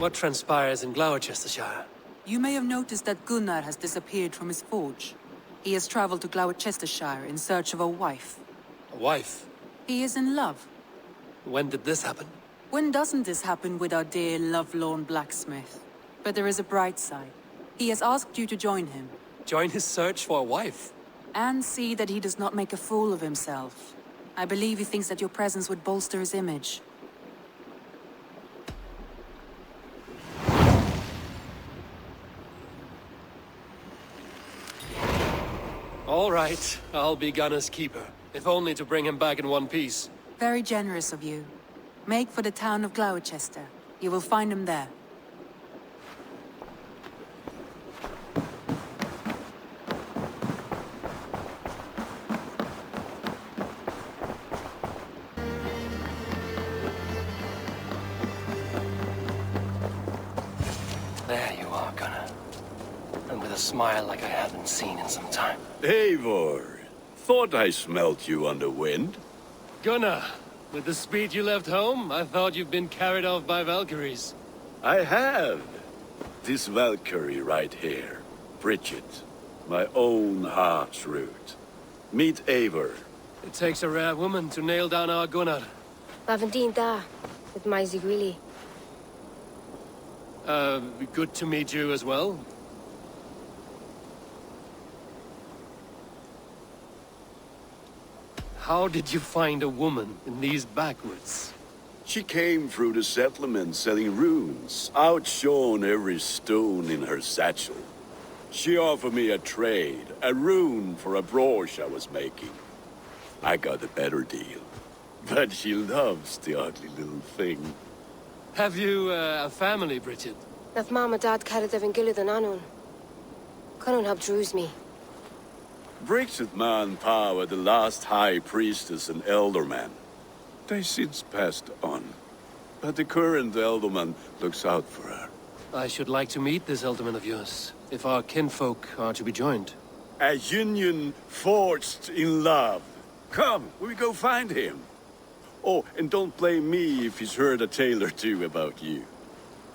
What transpires in Gloucestershire? You may have noticed that Gunnar has disappeared from his forge. He has traveled to Gloucestershire in search of a wife. A wife? He is in love. When did this happen? When doesn't this happen with our dear lovelorn blacksmith? But there is a bright side. He has asked you to join him. Join his search for a wife? And see that he does not make a fool of himself. I believe he thinks that your presence would bolster his image. All right, I'll be Gunnar's keeper, if only to bring him back in one piece. Very generous of you. Make for the town of Gloucester. You will find him there. There you are, Gunnar. And with a smile like I haven't seen in some time. Eivor, thought I smelt you on the wind. Gunnar, with the speed you left home, I thought you'd been carried off by Valkyries. I have. This Valkyrie right here, Bridget, my own heart's root. Meet Eivor. It takes a rare woman to nail down our Gunnar. Lavendine da, with my Zigwili. Good to meet you as well. How did you find a woman in these backwoods? She came through the settlement selling runes, outshone every stone in her satchel. She offered me a trade, a rune for a brooch I was making. I got a better deal. But she loves the ugly little thing. Have you a family, Bridget? Naf mama dad carried evan gilid an anun. Cannon have drews me. Bridget man Pa were the last high priestess and elderman. They since passed on. But the current elderman looks out for her. I should like to meet this elderman of yours, if our kinfolk are to be joined. A union forged in love. Come, we go find him. Oh, and don't blame me if he's heard a tale or two about you.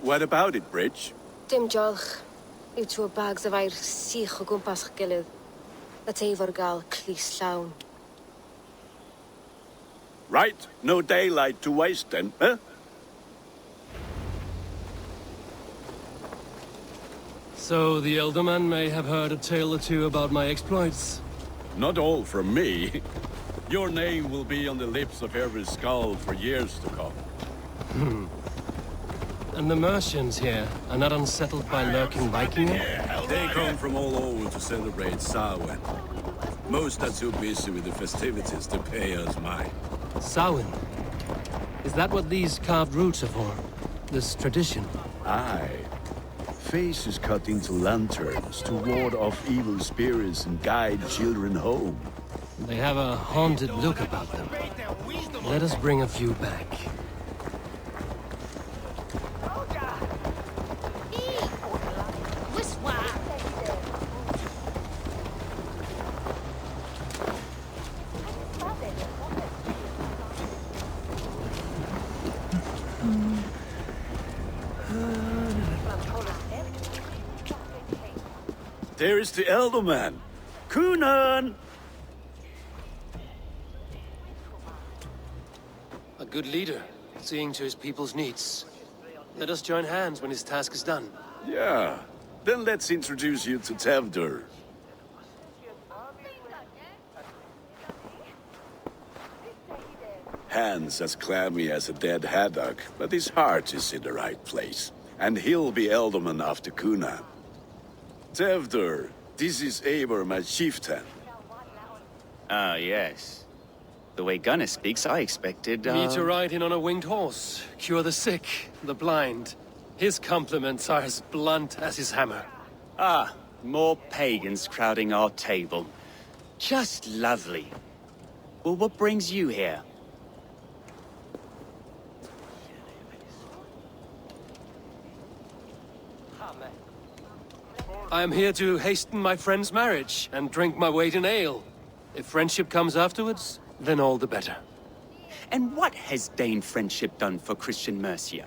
What about it, Bridge? Dim jolch. You two bags of air sich o gwmpas gilid. That Eivor gal clis llawn. Right, no daylight to waste then, huh? So the elderman may have heard a tale or two about my exploits. Not all from me. Your name will be on the lips of every skull for years to come. And the Mercians here are not unsettled by lurking Viking? They come from all over to celebrate Samhain. Most are too busy with the festivities to pay us mind. Samhain? Is that what these carved roots are for? This tradition? Aye. Faces cut into lanterns to ward off evil spirits and guide children home. They have a haunted look about them. Let us bring a few back. There is the elderman. Kunan! A good leader, seeing to his people's needs. Let us join hands when his task is done. Yeah. Then let's introduce you to Tevdur. Hands as clammy as a dead haddock, but his heart is in the right place. And he'll be elderman after Kuna. Tevdur, this is Eivor, my chieftain. Ah, yes. The way Gunnar speaks, I expected, Me to ride in on a winged horse, cure the sick, the blind. His compliments are as blunt as his hammer. Ah, more pagans crowding our table. Just lovely. Well, what brings you here? I am here to hasten my friend's marriage and drink my weight in ale. If friendship comes afterwards, then all the better. And what has Dane friendship done for Christian Mercia?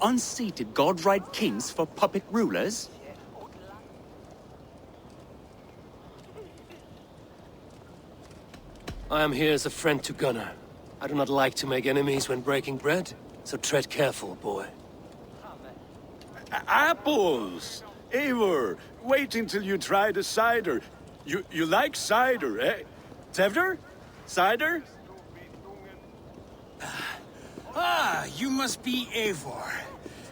unseated god-right kings for puppet rulers? I am here as a friend to Gunnar. I do not like to make enemies when breaking bread, so tread careful, boy. Apples! Eivor, wait until you try the cider. You like cider, eh? Tevder? Cider? Ah, you must be Eivor.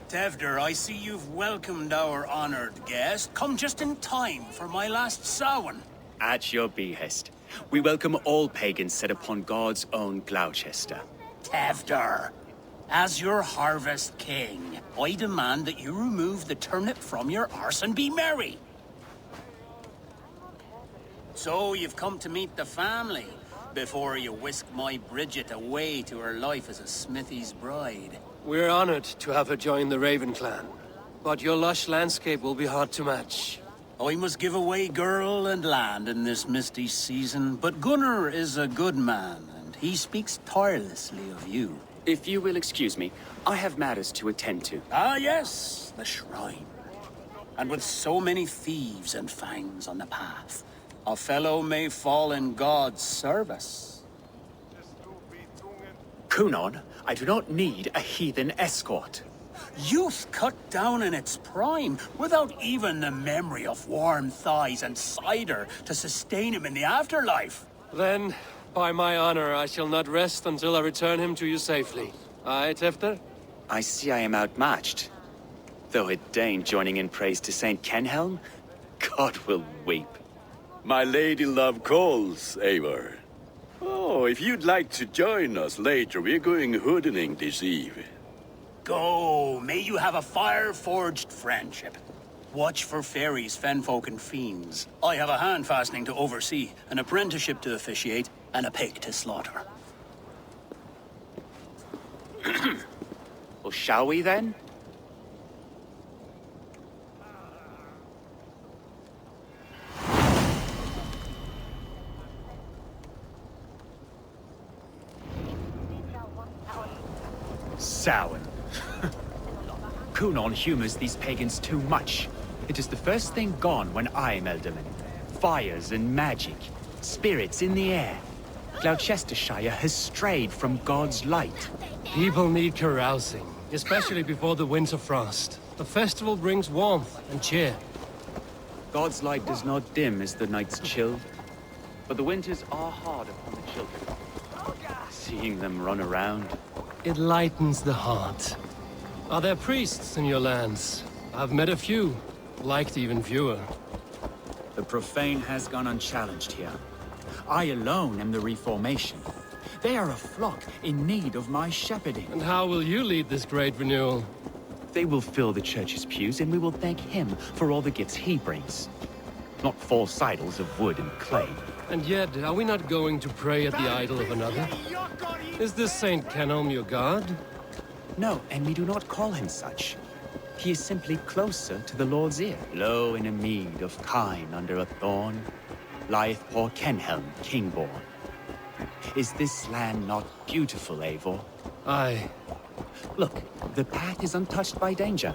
Tevder, I see you've welcomed our honored guest. Come just in time for my last Samhain. At your behest. We welcome all pagans set upon God's own Gloucester. Tevder, as your harvest king, I demand that you remove the turnip from your arse and be merry. So you've come to meet the family before you whisk my Bridget away to her life as a smithy's bride. We're honored to have her join the Raven clan, but your lush landscape will be hard to match. I must give away girl and land in this misty season, but Gunnar is a good man, and he speaks tirelessly of you. If you will excuse me, I have matters to attend to. Ah, yes, the shrine. And with so many thieves and fangs on the path, a fellow may fall in God's service. Kunon, I do not need a heathen escort. Youth cut down in its prime, without even the memory of warm thighs and cider to sustain him in the afterlife. Then, by my honor, I shall not rest until I return him to you safely. Aye, Tefter? I see I am outmatched. Though it deign joining in praise to Saint Kenhelm, God will weep. My lady love calls, Eivor. Oh, if you'd like to join us later, we're going hoodening this eve. Go, may you have a fire-forged friendship. Watch for fairies, fenfolk, and fiends. I have a hand fastening to oversee, an apprenticeship to officiate, and a pig to slaughter. Well, shall we then? Samhain. Kunon humors these pagans too much. It is the first thing gone when I am Elderman. Fires and magic, spirits in the air. Gloucestershire has strayed from God's light. People need carousing, especially before the winter frost. The festival brings warmth and cheer. God's light does not dim as the nights chill, but the winters are hard upon the children. Seeing them run around. It lightens the heart. Are there priests in your lands? I've met a few, liked even fewer. The profane has gone unchallenged here. I alone am the reformation. They are a flock in need of my shepherding. And how will you lead this great renewal? They will fill the church's pews, and we will thank him for all the gifts he brings. Not false idols of wood and clay. And yet, are we not going to pray at the idol of another? Is this Saint Kenelm your god? No, and we do not call him such. He is simply closer to the Lord's ear. Low in a mead of kine under a thorn, lieth poor Kenhelm, king-born. Is this land not beautiful, Eivor? Aye. Look, the path is untouched by danger,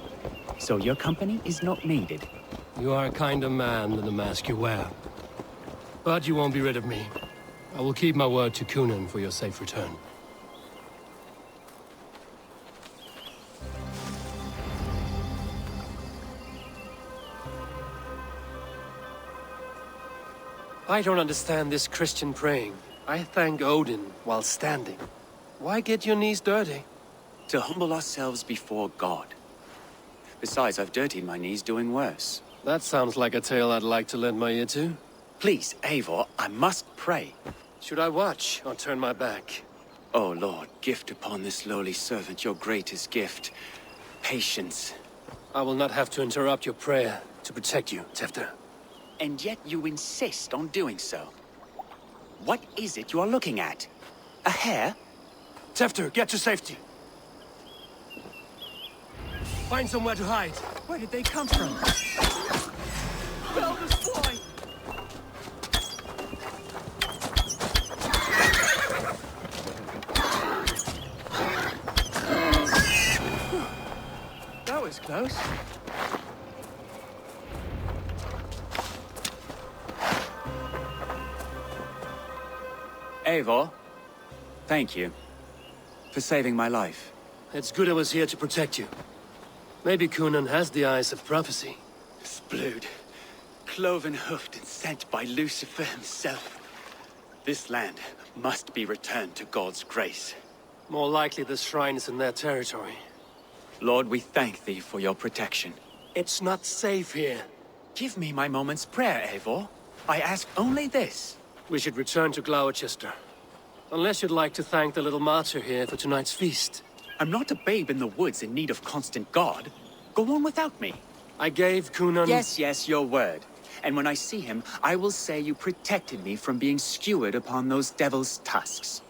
so your company is not needed. You are a kinder man than the mask you wear. But you won't be rid of me. I will keep my word to Kunan for your safe return. I don't understand this Christian praying. I thank Odin while standing. Why get your knees dirty? To humble ourselves before God. Besides, I've dirtied my knees doing worse. That sounds like a tale I'd like to lend my ear to. Please, Eivor, I must pray. Should I watch or turn my back? Oh Lord, gift upon this lowly servant your greatest gift. Patience. I will not have to interrupt your prayer to protect you, Tefter. And yet you insist on doing so. What is it you are looking at? A hare? Tefter, get to safety. Find somewhere to hide. Where did they come from? Eldest boy! Those? Eivor, thank you for saving my life. It's good I was here to protect you. Maybe Cunan has the eyes of prophecy. This blood, cloven-hoofed and sent by Lucifer himself. This land must be returned to God's grace. More likely the shrine is in their territory. Lord, we thank thee for your protection. It's not safe here. Give me my moment's prayer, Eivor. I ask only this. We should return to Glowechester. Unless you'd like to thank the little martyr here for tonight's feast. I'm not a babe in the woods in need of constant guard. Go on without me. I gave Cunan... Yes, your word. And when I see him, I will say you protected me from being skewered upon those devil's tusks.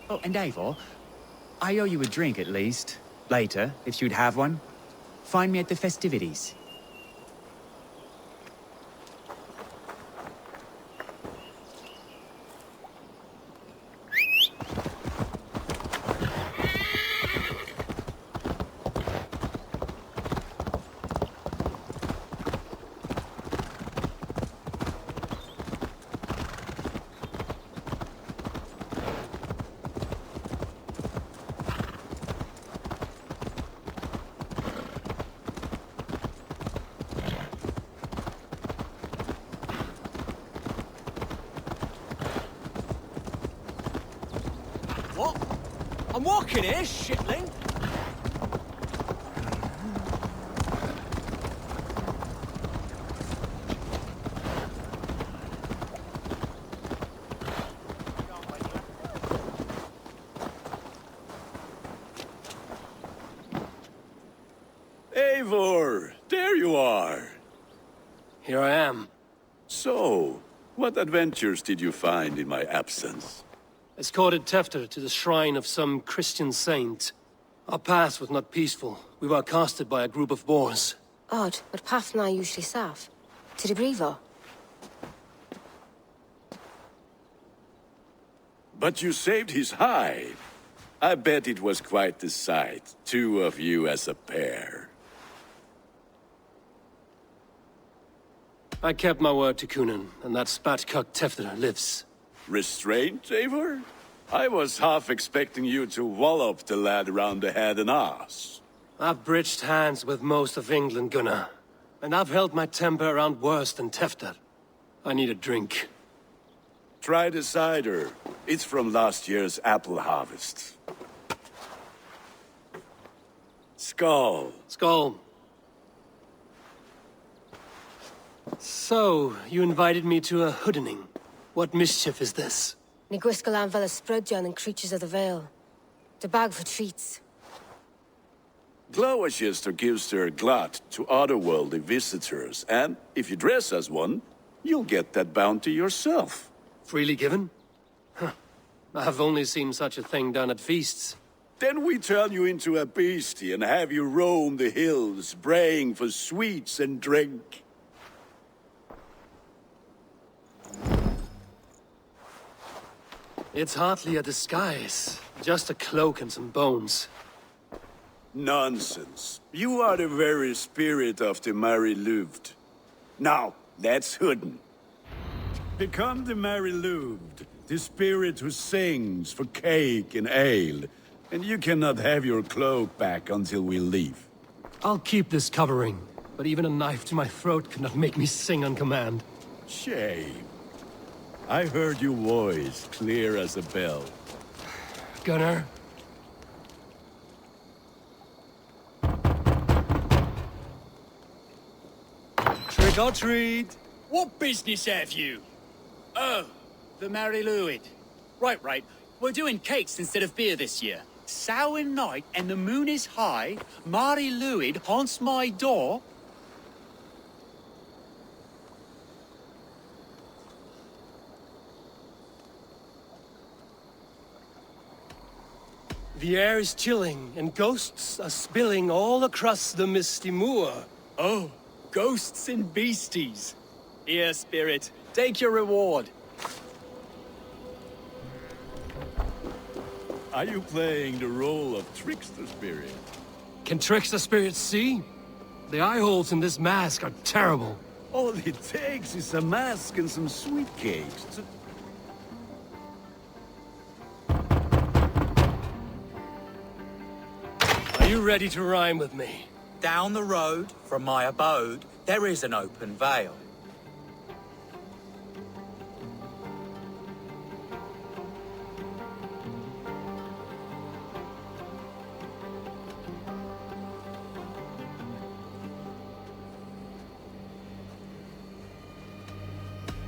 Oh, and Eivor, I owe you a drink at least. Later, if you'd have one. Find me at the festivities. What? I'm walking here, shitling! Eivor, there you are. Here I am. So, what adventures did you find in my absence? Escorted Tefter to the shrine of some Christian saint. Our path was not peaceful. We were accosted by a group of boars. Odd, but path na usually safe. To the Brevo. But you saved his hide. I bet it was quite the sight, two of you as a pair. I kept my word to Cunan, and that spatcock Tefter lives. Restraint, Eivor? I was half expecting you to wallop the lad around the head and ass. I've bridged hands with most of England, Gunnar. And I've held my temper around worse than Tefter. I need a drink. Try the cider. It's from last year's apple harvest. Skull. Skull. So, you invited me to a hoodening. What mischief is this? Ni gwisgalan fel ysbrydion and creatures of the Vale. The bag for treats. Glowechester gives their glut to otherworldly visitors, and if you dress as one, you'll get that bounty yourself. Freely given? Huh. I've only seen such a thing done at feasts. Then we turn you into a beastie and have you roam the hills, braying for sweets and drink. It's hardly a disguise. Just a cloak and some bones. Nonsense. You are the very spirit of the Mary Louved. Now, that's hooden. Become the Mary Louved, the spirit who sings for cake and ale, and you cannot have your cloak back until we leave. I'll keep this covering, but even a knife to my throat cannot make me sing on command. Shame. I heard your voice clear as a bell. Gunnar? Trick or treat! What business have you? Oh, the Mary Lwyd. Right. We're doing cakes instead of beer this year. Samhain night and the moon is high. Mary Lwyd haunts my door. The air is chilling, and ghosts are spilling all across the misty moor. Oh, ghosts and beasties. Here, spirit, take your reward. Are you playing the role of trickster spirit? Can trickster spirits see? The eye holes in this mask are terrible. All it takes is a mask and some sweet cakes to... Are you ready to rhyme with me? Down the road from my abode, there is an open vale.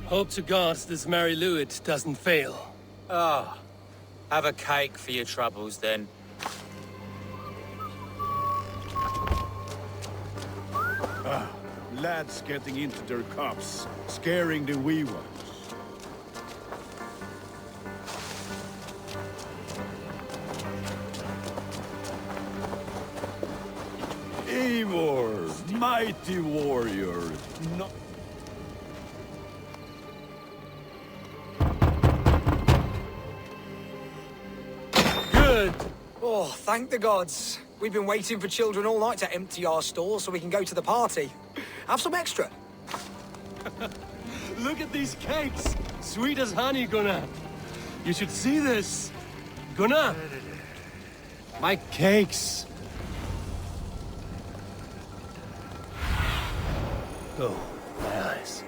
Hope to God this Mary Lewit doesn't fail. Ah, have a cake for your troubles then. Lads getting into their cups, scaring the wee ones. Eivor, mighty warrior, not... Good! Oh, thank the gods. We've been waiting for children all night to empty our stores so we can go to the party. Have some extra. Look at these cakes! Sweet as honey, Gunnar. You should see this. Gunnar! My cakes! Oh, my eyes.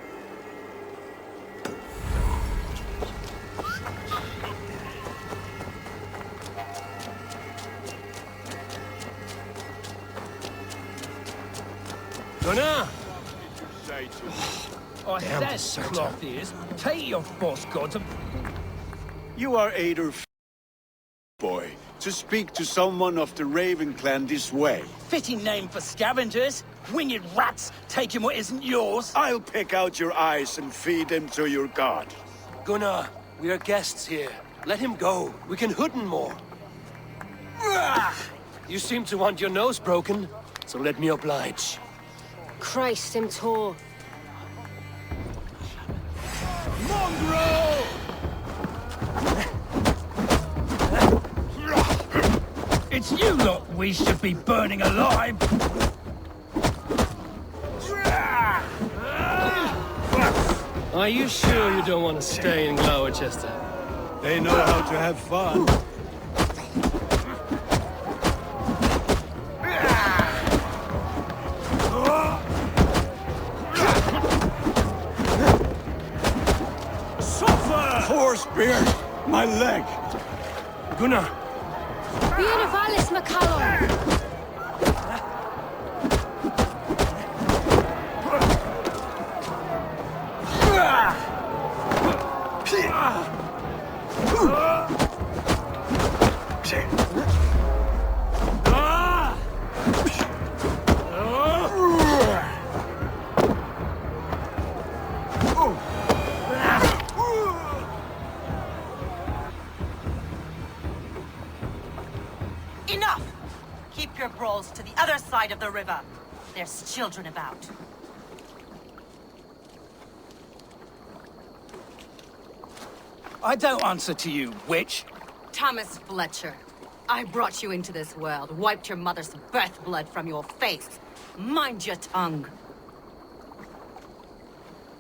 Gunnar! I says, cloth ears, take your false gods and... You are Eivor, boy, to speak to someone of the Raven clan this way. Fitting name for scavengers. Winged rats taking what isn't yours. I'll pick out your eyes and feed them to your god. Gunnar, we are guests here. Let him go. We can hooden more. You seem to want your nose broken, so let me oblige. Christ, him tall. Mongrel! It's you lot we should be burning alive. Are you sure you don't want to stay in Glowechester? They know how to have fun. Poor spirit! My leg! Gunnar! Beautivalis McCallum! Enough! Keep your brawls to the other side of the river. There's children about. I don't answer to you, witch. Thomas Fletcher, I brought you into this world, wiped your mother's birth blood from your face. Mind your tongue.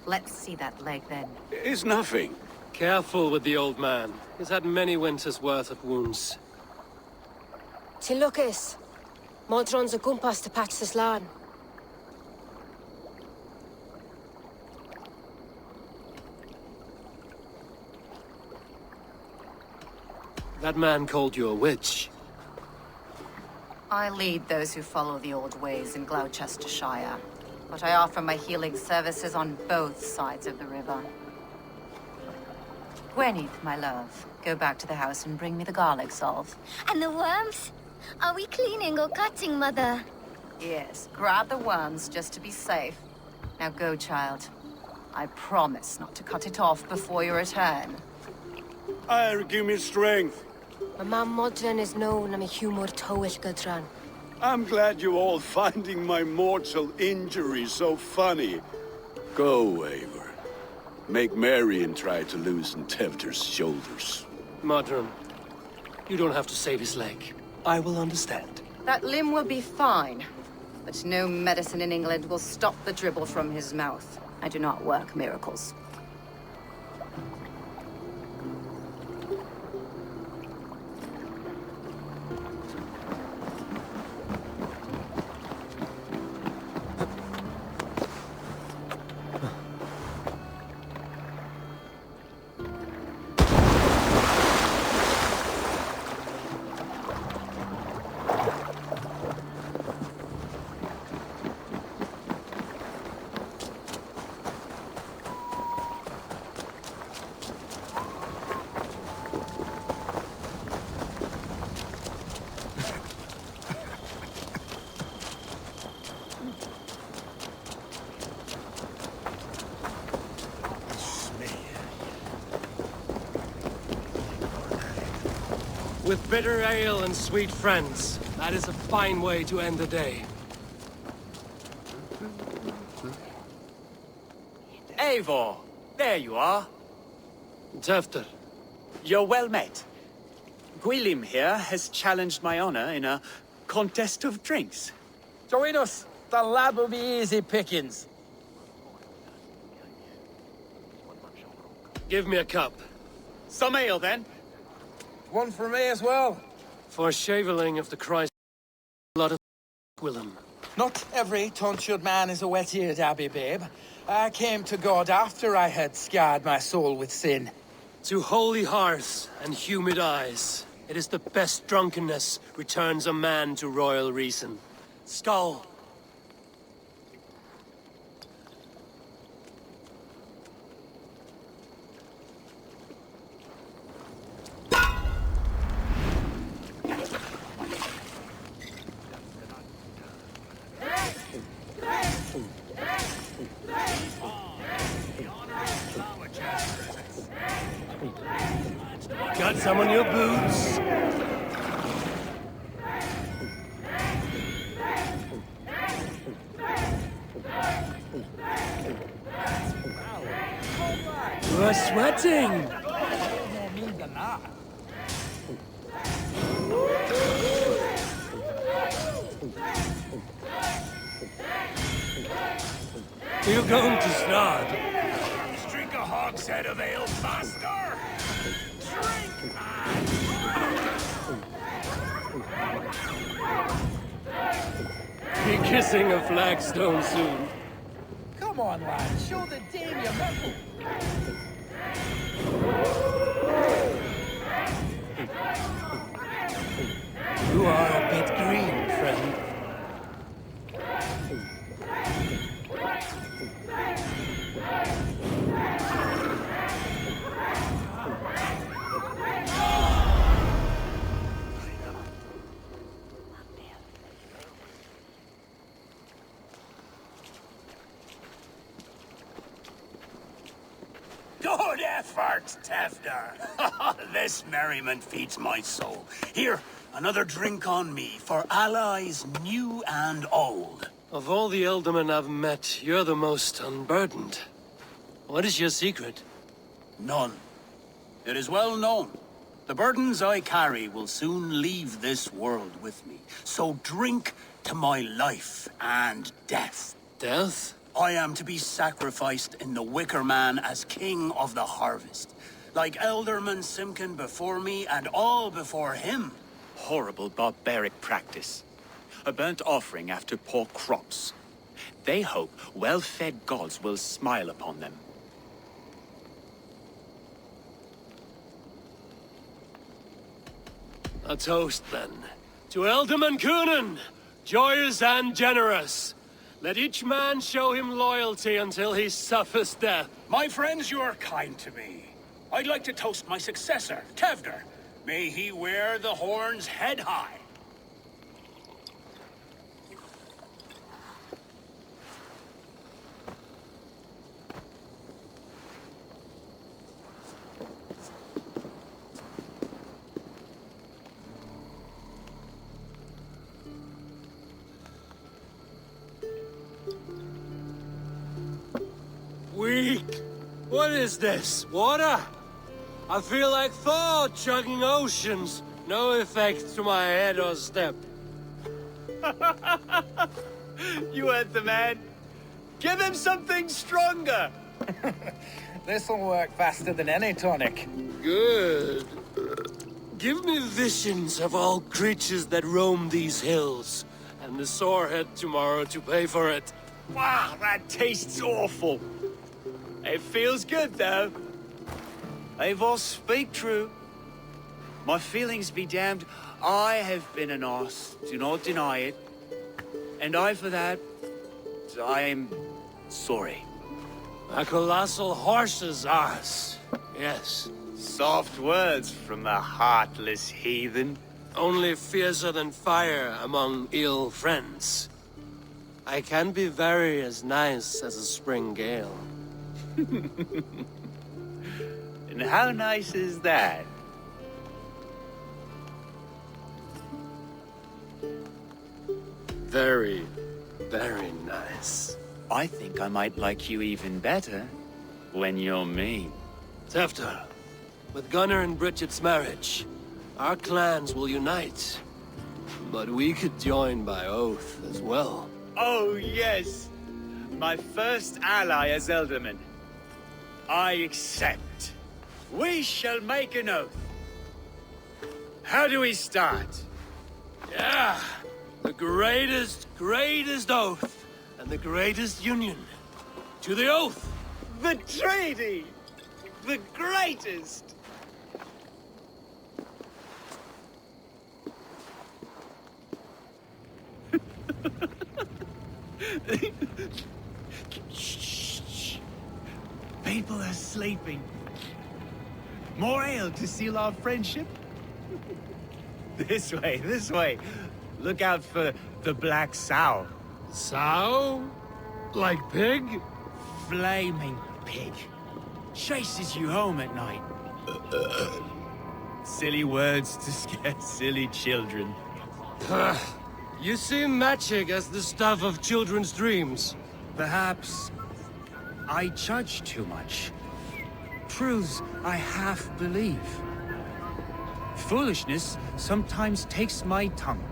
Let's see that leg, then. It's nothing. Careful with the old man. He's had many winters' worth of wounds. Till Lucas. Modron's a gumpas to patch this land. That man called you a witch. I lead those who follow the old ways in Gloucestershire, but I offer my healing services on both sides of the river. Gweneth, my love, go back to the house and bring me the garlic salve. And the worms? Are we cleaning or cutting, Mother? Yes, grab the worms just to be safe. Now go, child. I promise not to cut it off before your return. Give me strength. My mam Modron is known am a humor toish Gudran. I'm glad you all finding my mortal injury so funny. Go, Eivor. Make merry and try to loosen Tevder's shoulders. Modron, You don't have to save his leg. I will understand. That limb will be fine, but no medicine in England will stop the dribble from his mouth. I do not work miracles. With bitter ale and sweet friends, that is a fine way to end the day. Eivor, there you are. Tefter. You're well met. Gwilym here has challenged my honor in a contest of drinks. Join us. The lad will be easy pickings. Give me a cup. Some ale, then. One for me as well. For shaveling of the Christ blood of Willem. Not every tonsured man is a wet-eared abbey, babe. I came to God after I had scarred my soul with sin. To holy hearths and humid eyes, it is the best drunkenness returns a man to royal reason. Skull. Got some on your boots? You're sweating! You're going to start. Let's drink a hogshead of ale faster! Drink, man! Be kissing a flagstone soon. Come on, lad. Show the dame your mettle. You are a bit green, friend. Good effort, Tefter. This merriment feeds my soul. Here, another drink on me for allies new and old. Of all the ealdormen I've met, you're the most unburdened. What is your secret? None. It is well known. The burdens I carry will soon leave this world with me. So drink to my life and death. Death? I am to be sacrificed in the Wicker Man as king of the harvest. Like Elderman Simkin before me and all before him. Horrible barbaric practice. A burnt offering after poor crops. They hope well-fed gods will smile upon them. A toast, then. To Ealdorman Coonan, joyous and generous. Let each man show him loyalty until he suffers death. My friends, you are kind to me. I'd like to toast my successor, Tefter. May he wear the horns head high. Weak. What is this? Water? I feel like Thor chugging oceans. No effect to my head or step. You heard the man. Give him something stronger. This'll work faster than any tonic. Good. Give me visions of all creatures that roam these hills, and the sorehead tomorrow to pay for it. Wow, that tastes awful. It feels good, though. Eivor, speak true. My feelings be damned. I have been an arse, do not deny it. And I, for that, I am sorry. A colossal horse's arse. Yes. Soft words from the heartless heathen. Only fiercer than fire among ill friends. I can be very as nice as a spring gale. And how nice is that? Very, very nice. I think I might like you even better when you're me. Tefter, with Gunnar and Bridget's marriage, our clans will unite. But we could join by oath as well. Oh, yes. My first ally as Elderman. I accept. We shall make an oath. How do we start? Yeah. The greatest oath, and the greatest union. To the oath! The treaty! The greatest! Shh. People are sleeping. More ale to seal our friendship? This way, this way. Look out for the black sow. Sow? Like pig? Flaming pig. Chases you home at night. Silly words to scare silly children. You see magic as the stuff of children's dreams. Perhaps I judge too much. Truths I half believe. Foolishness sometimes takes my tongue.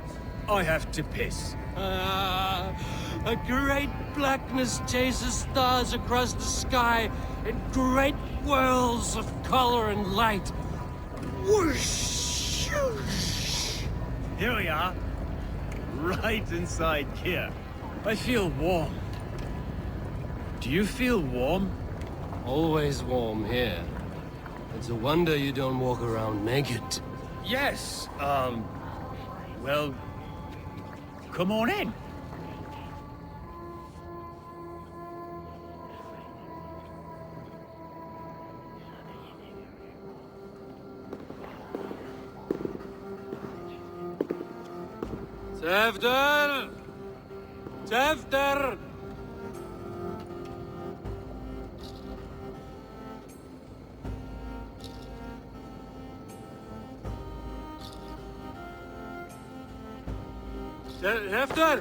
I have to piss. A great blackness chases stars across the sky in great whirls of color and light. Whoosh! Here we are. Right inside here. I feel warm. Do you feel warm? Always warm here. It's a wonder you don't walk around naked. Yes, well, come on in. Tefter! Tefter! Tefter!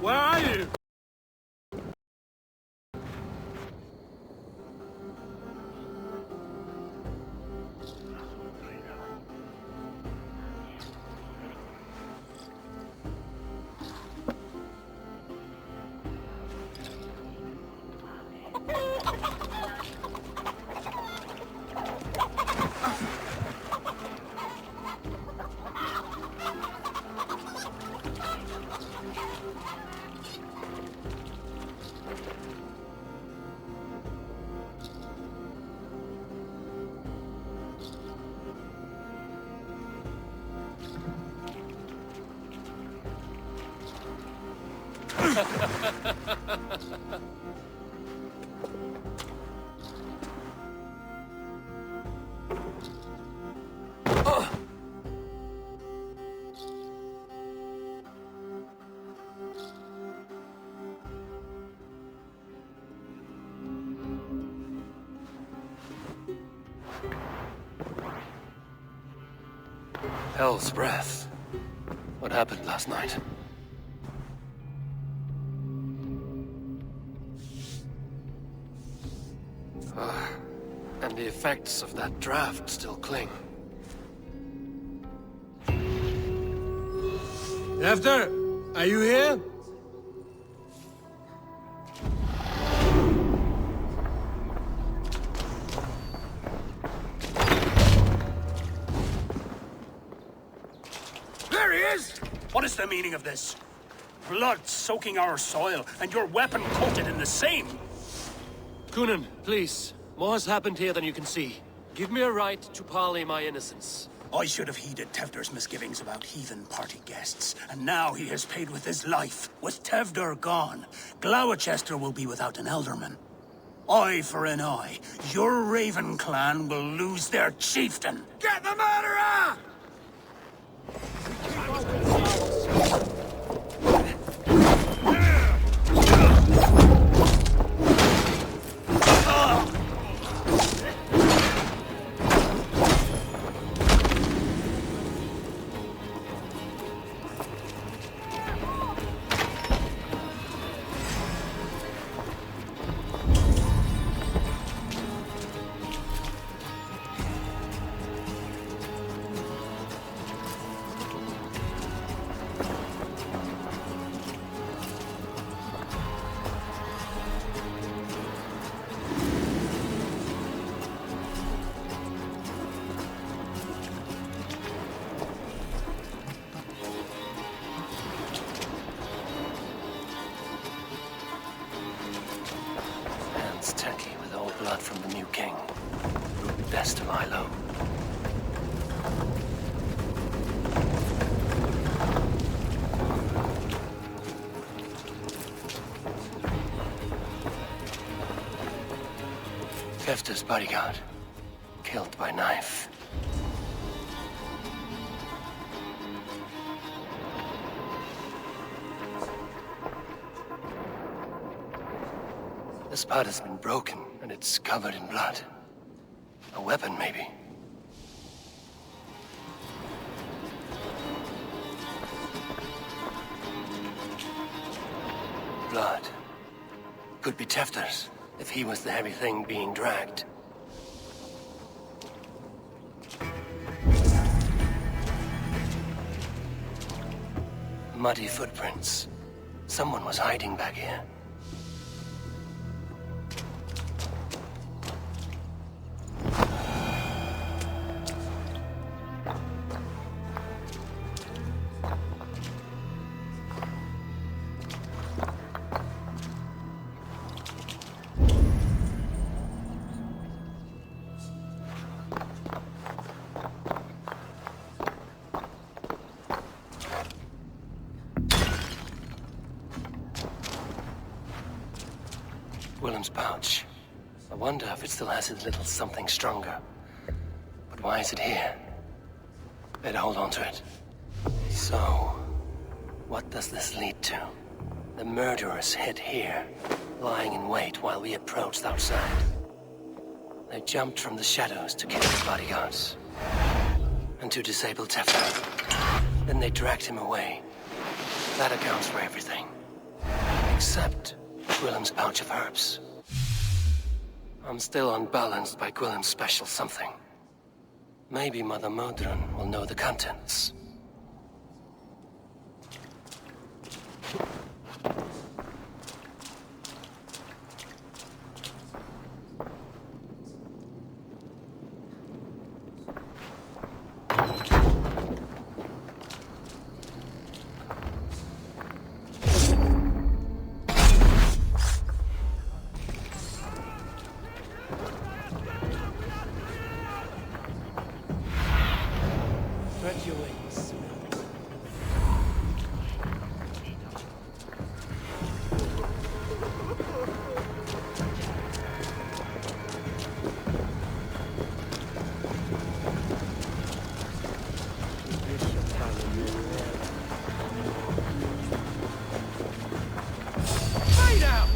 Where are you? Hell's breath. What happened last night? And the effects of that draft still cling. After, are you here? There he is! What is the meaning of this? Blood soaking our soil, and your weapon coated in the same! Coonan, please. More has happened here than you can see. Give me a right to parley my innocence. I should have heeded Tevder's misgivings about heathen party guests, and now he has paid with his life. With Tevder gone, Glowechester will be without an elderman. Eye for an eye. Your Raven clan will lose their chieftain. Get the murderer! Turkey with old blood from the new king. Best of Ilo. Tefta's bodyguard. Killed by knife. This part has been broken, and it's covered in blood. A weapon, maybe. Blood. Could be Tefter's, if he was the heavy thing being dragged. Muddy footprints. Someone was hiding back here. Willem's pouch. I wonder if it still has his little something stronger. But why is it here? Better hold on to it. So, what does this lead to? The murderers hid here, lying in wait while we approached outside. They jumped from the shadows to kill the bodyguards. And to disable Tefter. Then they dragged him away. That accounts for everything. Except Willem's pouch of herbs. I'm still unbalanced by Willem's special something. Maybe Mother Modron will know the contents. Spread your wings. Lay down!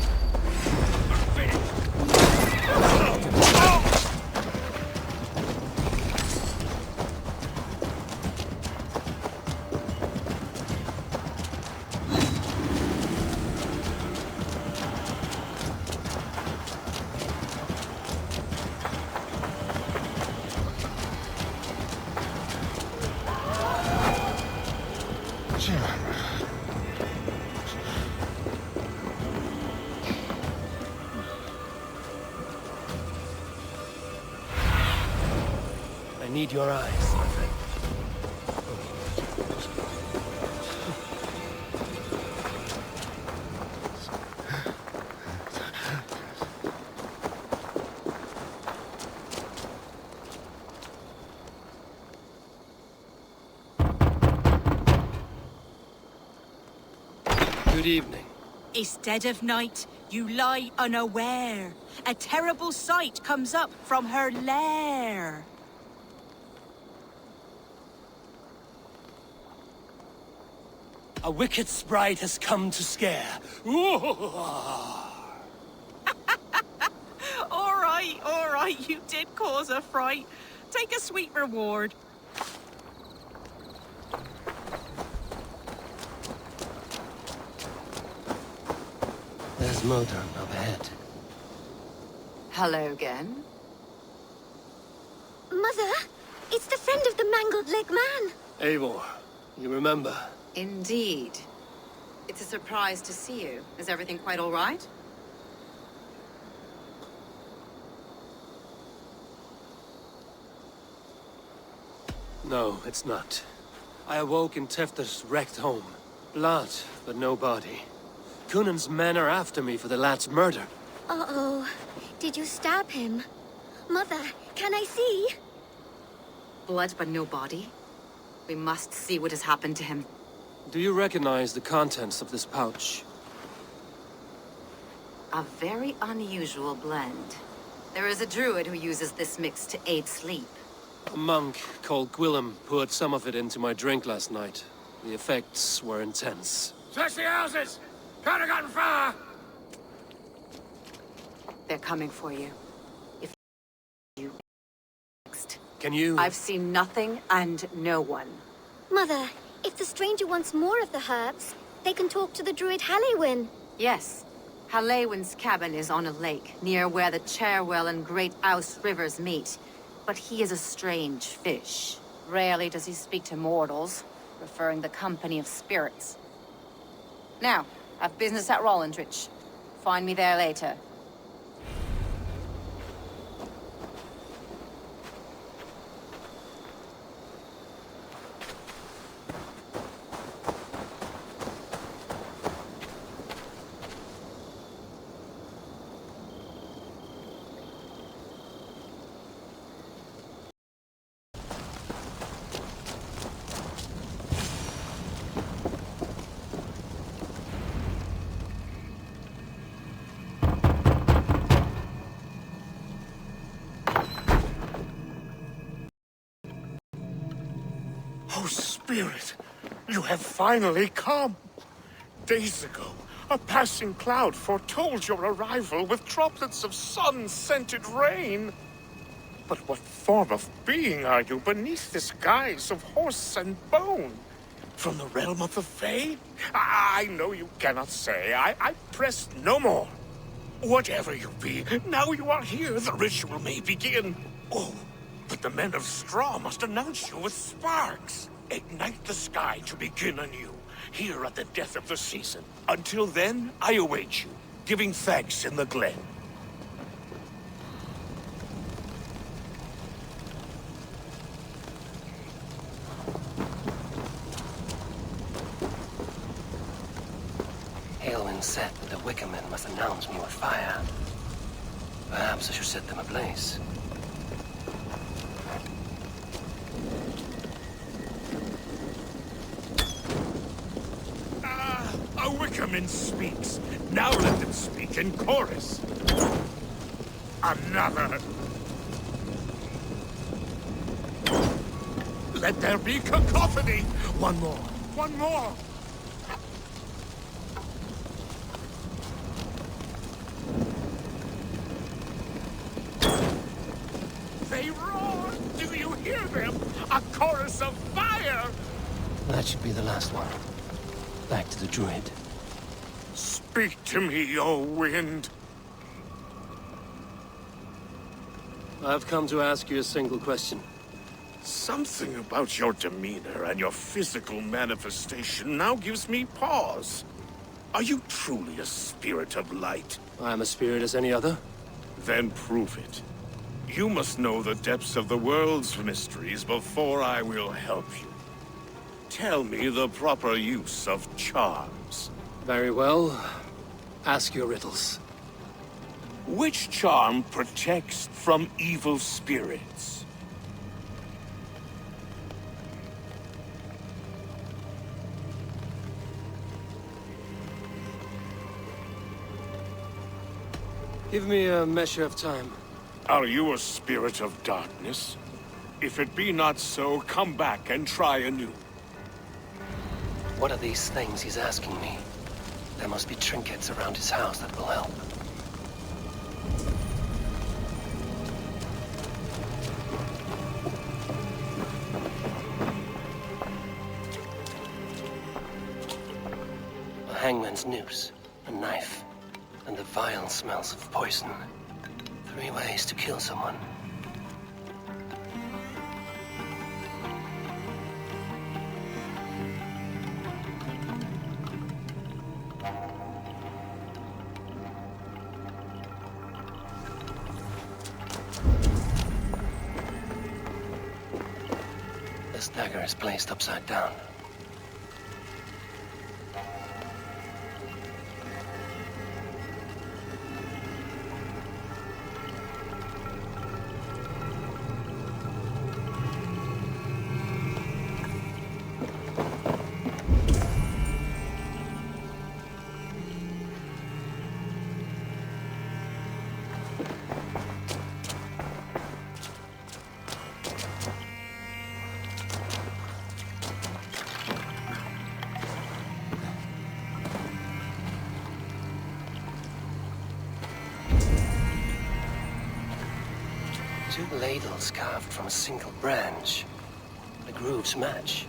Jim. need your eyes, my friend. Good evening. Instead of night, you lie unaware. A terrible sight comes up from her lair. A wicked sprite has come to scare. All right, you did cause a fright. Take a sweet reward. There's motor up ahead. Hello again. Mother, it's the friend of the mangled leg man. Eivor, you remember? Indeed. It's a surprise to see you. Is everything quite all right? No, it's not. I awoke in Tefter's wrecked home. Blood, but no body. Cunan's men are after me for the lad's murder. Uh-oh. Did you stab him? Mother, can I see? Blood but no body? We must see what has happened to him. Do you recognize the contents of this pouch? A very unusual blend. There is a druid who uses this mix to aid sleep. A monk called Gwillem poured some of it into my drink last night. The effects were intense. Search the houses! Could have gotten far! They're coming for you. If you next. Can you? I've seen nothing and no one. Mother, if the stranger wants more of the herbs, they can talk to the druid Hallewin. Yes. Hallewin's cabin is on a lake, near where the Cherwell and Great Ouse rivers meet. But he is a strange fish. Rarely does he speak to mortals, preferring the company of spirits. Now, I've business at Rollendrich. Find me there later. Oh, Spirit, you have finally come. Days ago, a passing cloud foretold your arrival with droplets of sun-scented rain. But what form of being are you beneath this guise of horse and bone? From the realm of the Fae? I know you cannot say. I press no more. Whatever you be, now you are here, the ritual may begin. Oh, but the men of straw must announce you with sparks. Ignite the sky to begin anew, here at the death of the season. Until then, I await you, giving thanks in the glen. Aelwyn said that the Wicker men must announce me with fire. Perhaps I should set them ablaze. A Wickerman speaks. Now let them speak in chorus. Another. Let there be cacophony. One more. One more. They roar. Do you hear them? A chorus of fire. That should be the last one. Back to the druid. Speak to me, O wind. I've come to ask you a single question. Something about your demeanor and your physical manifestation now gives me pause. Are you truly a spirit of light? I am a spirit as any other. Then prove it. You must know the depths of the world's mysteries before I will help you. Tell me the proper use of charms. Very well. Ask your riddles. Which charm protects from evil spirits? Give me a measure of time. Are you a spirit of darkness? If it be not so, come back and try anew. What are these things he's asking me? There must be trinkets around his house that will help. A hangman's noose, a knife, and the vile smells of poison. 3 ways to kill someone. This dagger is placed upside down. Two ladles carved from a single branch. The grooves match.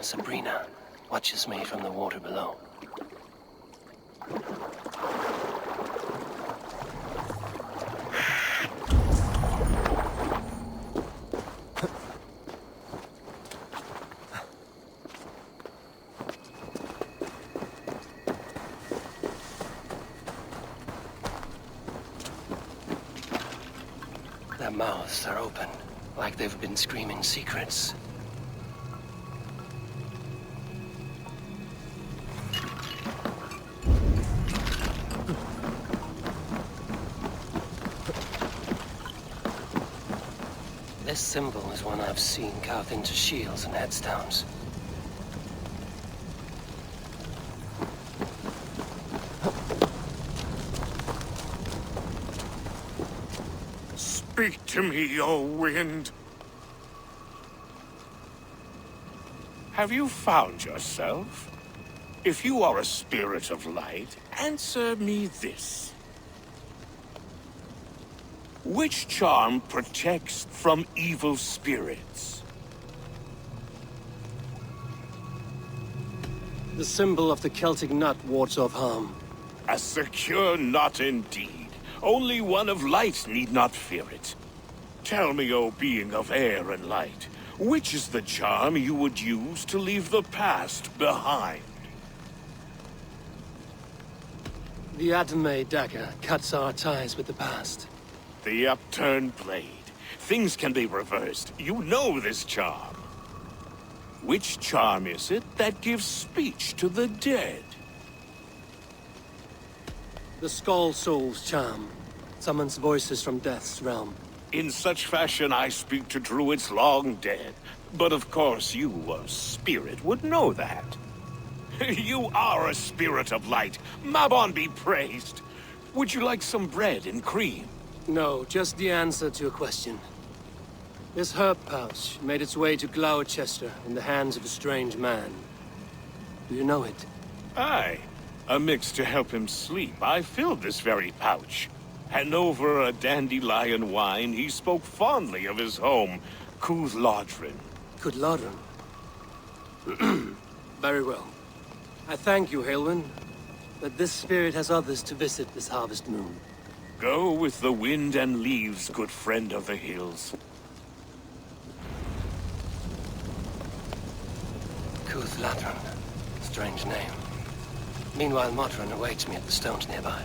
Sabrina watches me from the water below. Their mouths are open, like they've been screaming secrets. This symbol is one I've seen carved into shields and headstones. Speak to me, O wind. Have you found yourself? If you are a spirit of light, answer me this. Which charm protects from evil spirits? The symbol of the Celtic nut wards off harm. A secure knot indeed. Only one of light need not fear it. Tell me, O being of air and light, which is the charm you would use to leave the past behind? The Adame dagger cuts our ties with the past. The upturned blade. Things can be reversed. You know this charm. Which charm is it that gives speech to the dead? The Skull Soul's charm summons voices from death's realm. In such fashion I speak to druids long dead. But of course you, a spirit, would know that. You are a spirit of light. Mabon be praised. Would you like some bread and cream? No, just the answer to a question. This herb pouch made its way to Gloucester in the hands of a strange man. Do you know it? Aye. A mix to help him sleep. I filled this very pouch. And over a dandelion wine, he spoke fondly of his home, Cooth-Lodrin. Cooth-Lodrin? Very well. I thank you, Haelwyn, but this spirit has others to visit this harvest moon. Go with the wind and leaves, good friend of the hills. Cooth-Lodrin. Strange name. Meanwhile, Modron awaits me at the stones nearby.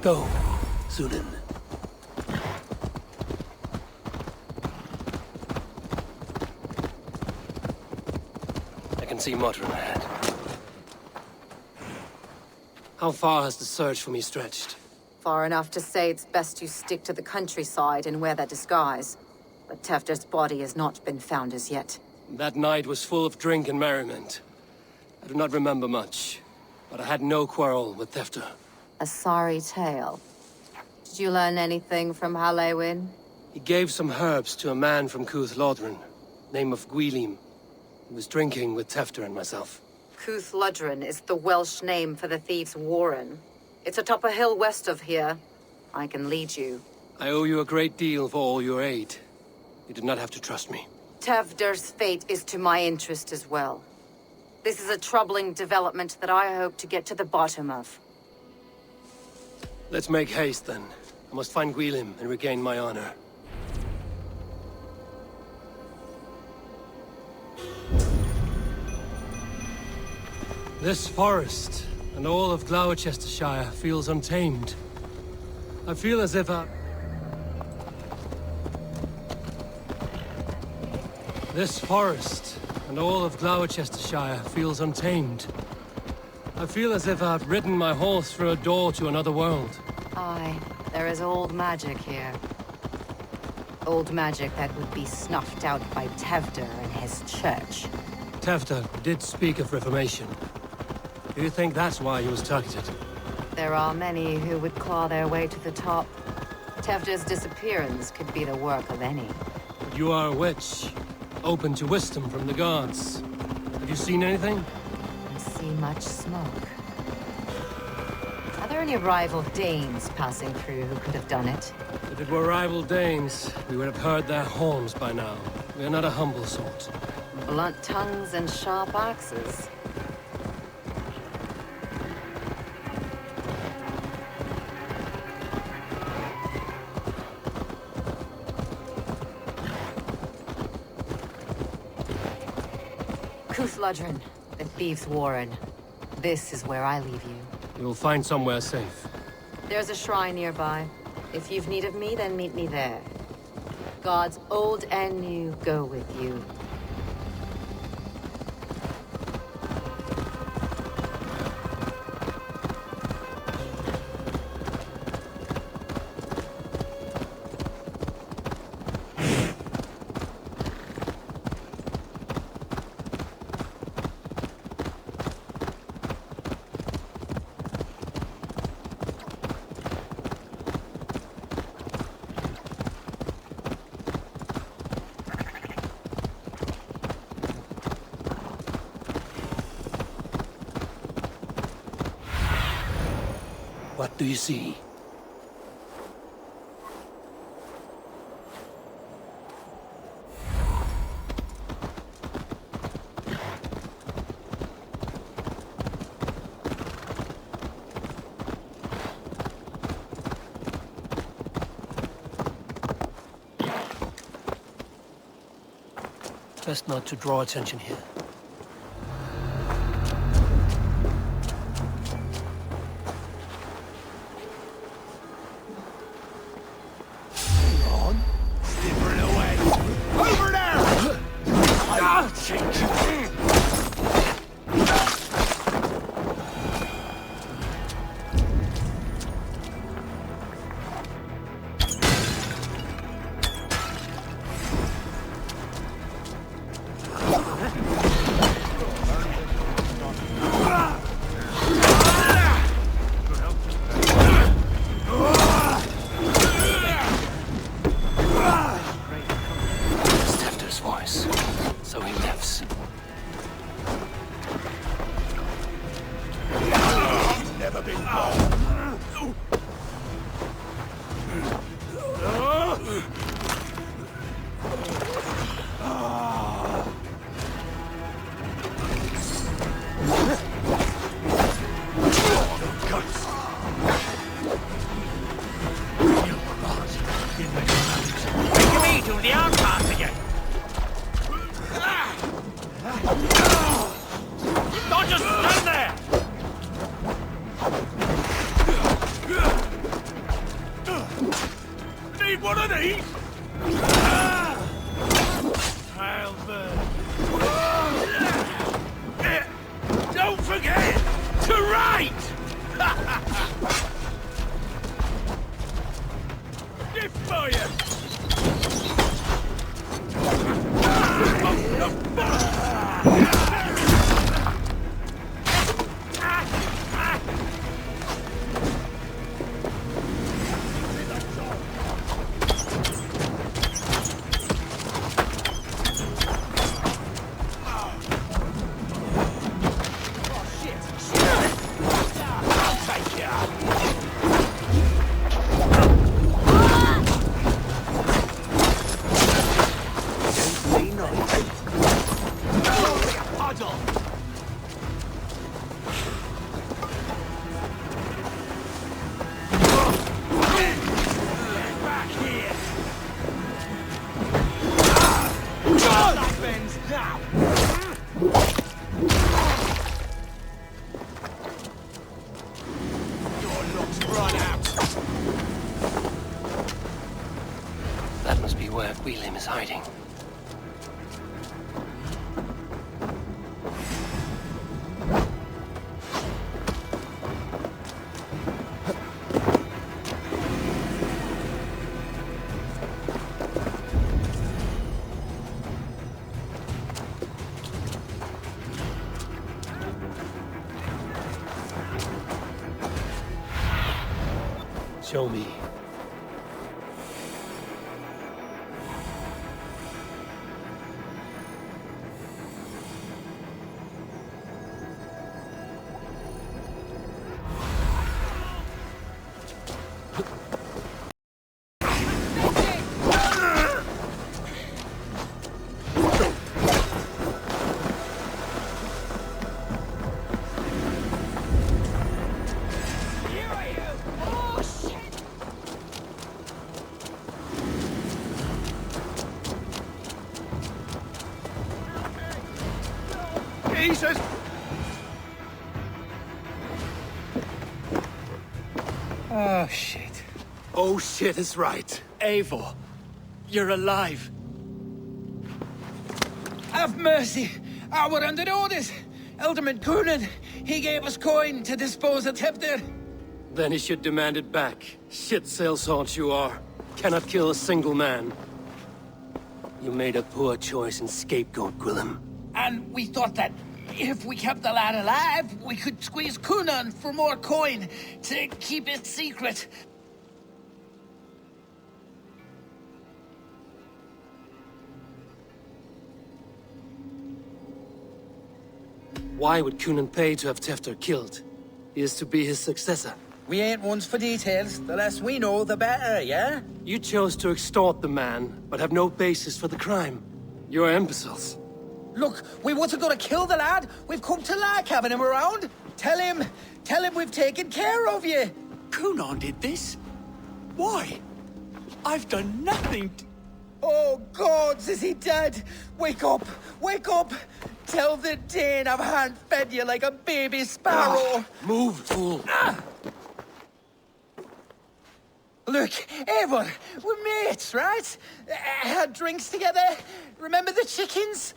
Go, Sunan. I can see Modron ahead. How far has the search for me stretched? Far enough to say it's best you stick to the countryside and wear that disguise. But Tefder's body has not been found as yet. That night was full of drink and merriment. I do not remember much, but I had no quarrel with Tefder. A sorry tale. Did you learn anything from Hallewyn? He gave some herbs to a man from Cooth-Lodrin, name of Gwylim. He was drinking with Tefder and myself. Cooth-Lodrin is the Welsh name for the thieves' warren. It's atop a hill west of here. I can lead you. I owe you a great deal for all your aid. You did not have to trust me. Tefder's fate is to my interest as well. This is a troubling development that I hope to get to the bottom of. Let's make haste, then. I must find Gwylim and regain my honor. This forest and all of Gloucestershire feels untamed. I feel as if This forest and all of Gloucestershire feels untamed. I feel as if I've ridden my horse through a door to another world. Aye, there is old magic here. Old magic that would be snuffed out by Tefder and his church. Tefder did speak of reformation. Do you think that's why he was targeted? There are many who would claw their way to the top. Tefder's disappearance could be the work of any. But you are a witch, open to wisdom from the gods. Have you seen anything? I see much smoke. Are there any rival Danes passing through who could have done it? If it were rival Danes, we would have heard their horns by now. We are not a humble sort. Blunt tongues and sharp axes. Cooth-Lodrin, the thieves' warren. This is where I leave you. You will find somewhere safe. There's a shrine nearby. If you've need of me, then meet me there. Gods old and new go with you. What do you see? Best not to draw attention here. Hiding. Show me. Jesus! Oh, shit. Oh, shit is right. Eivor, you're alive. Have mercy. We're under orders. Alderman Coonan, he gave us coin to dispose of Templar. Then he should demand it back. Shit sellswords you are. Cannot kill a single man. You made a poor choice in scapegoat, Gwillem. And we thought that if we kept the lad alive, we could squeeze Coonan for more coin to keep it secret. Why would Coonan pay to have Tefter killed? He is to be his successor. We ain't ones for details. The less we know, the better, yeah? You chose to extort the man, but have no basis for the crime. You're imbeciles. Look, we wasn't gonna kill the lad. We've come to like having him around. Tell him we've taken care of you. Coonan did this? Why? I've done nothing. Oh, gods, is he dead? Wake up! Wake up! Tell the Dane I've hand-fed you like a baby sparrow! Move, fool! Look, Eivor, we're mates, right? Had drinks together. Remember the chickens?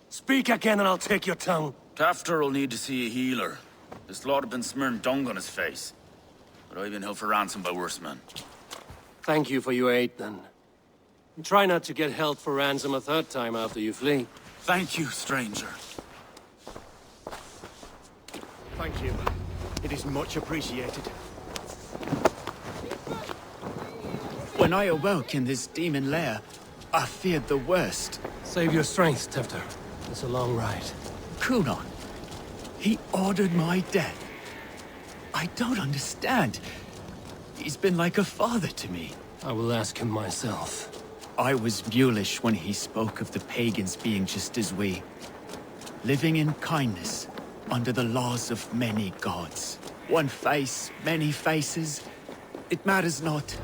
Speak again and I'll take your tongue. Tafter will need to see a healer. This lord have been smearing dung on his face. But I've been held for ransom by worse men. Thank you for your aid, then. And try not to get held for ransom a third time after you flee. Thank you, stranger. Thank you. It is much appreciated. When I awoke in this demon lair, I feared the worst. Save your strength, Tefter. It's a long ride. Kunon. He ordered my death. I don't understand. He's been like a father to me. I will ask him myself. I was mulish when he spoke of the pagans being just as we. Living in kindness, under the laws of many gods. One face, many faces. It matters not.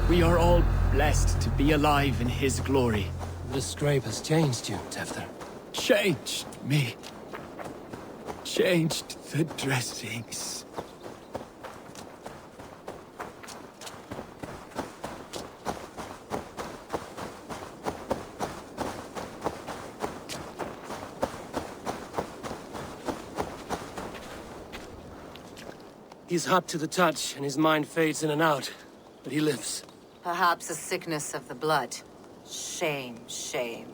We are all blessed to be alive in his glory. The scrape has changed you, Tefter. Changed me. Changed the dressings. He's hot to the touch, and his mind fades in and out. But he lives. Perhaps a sickness of the blood. Shame, shame.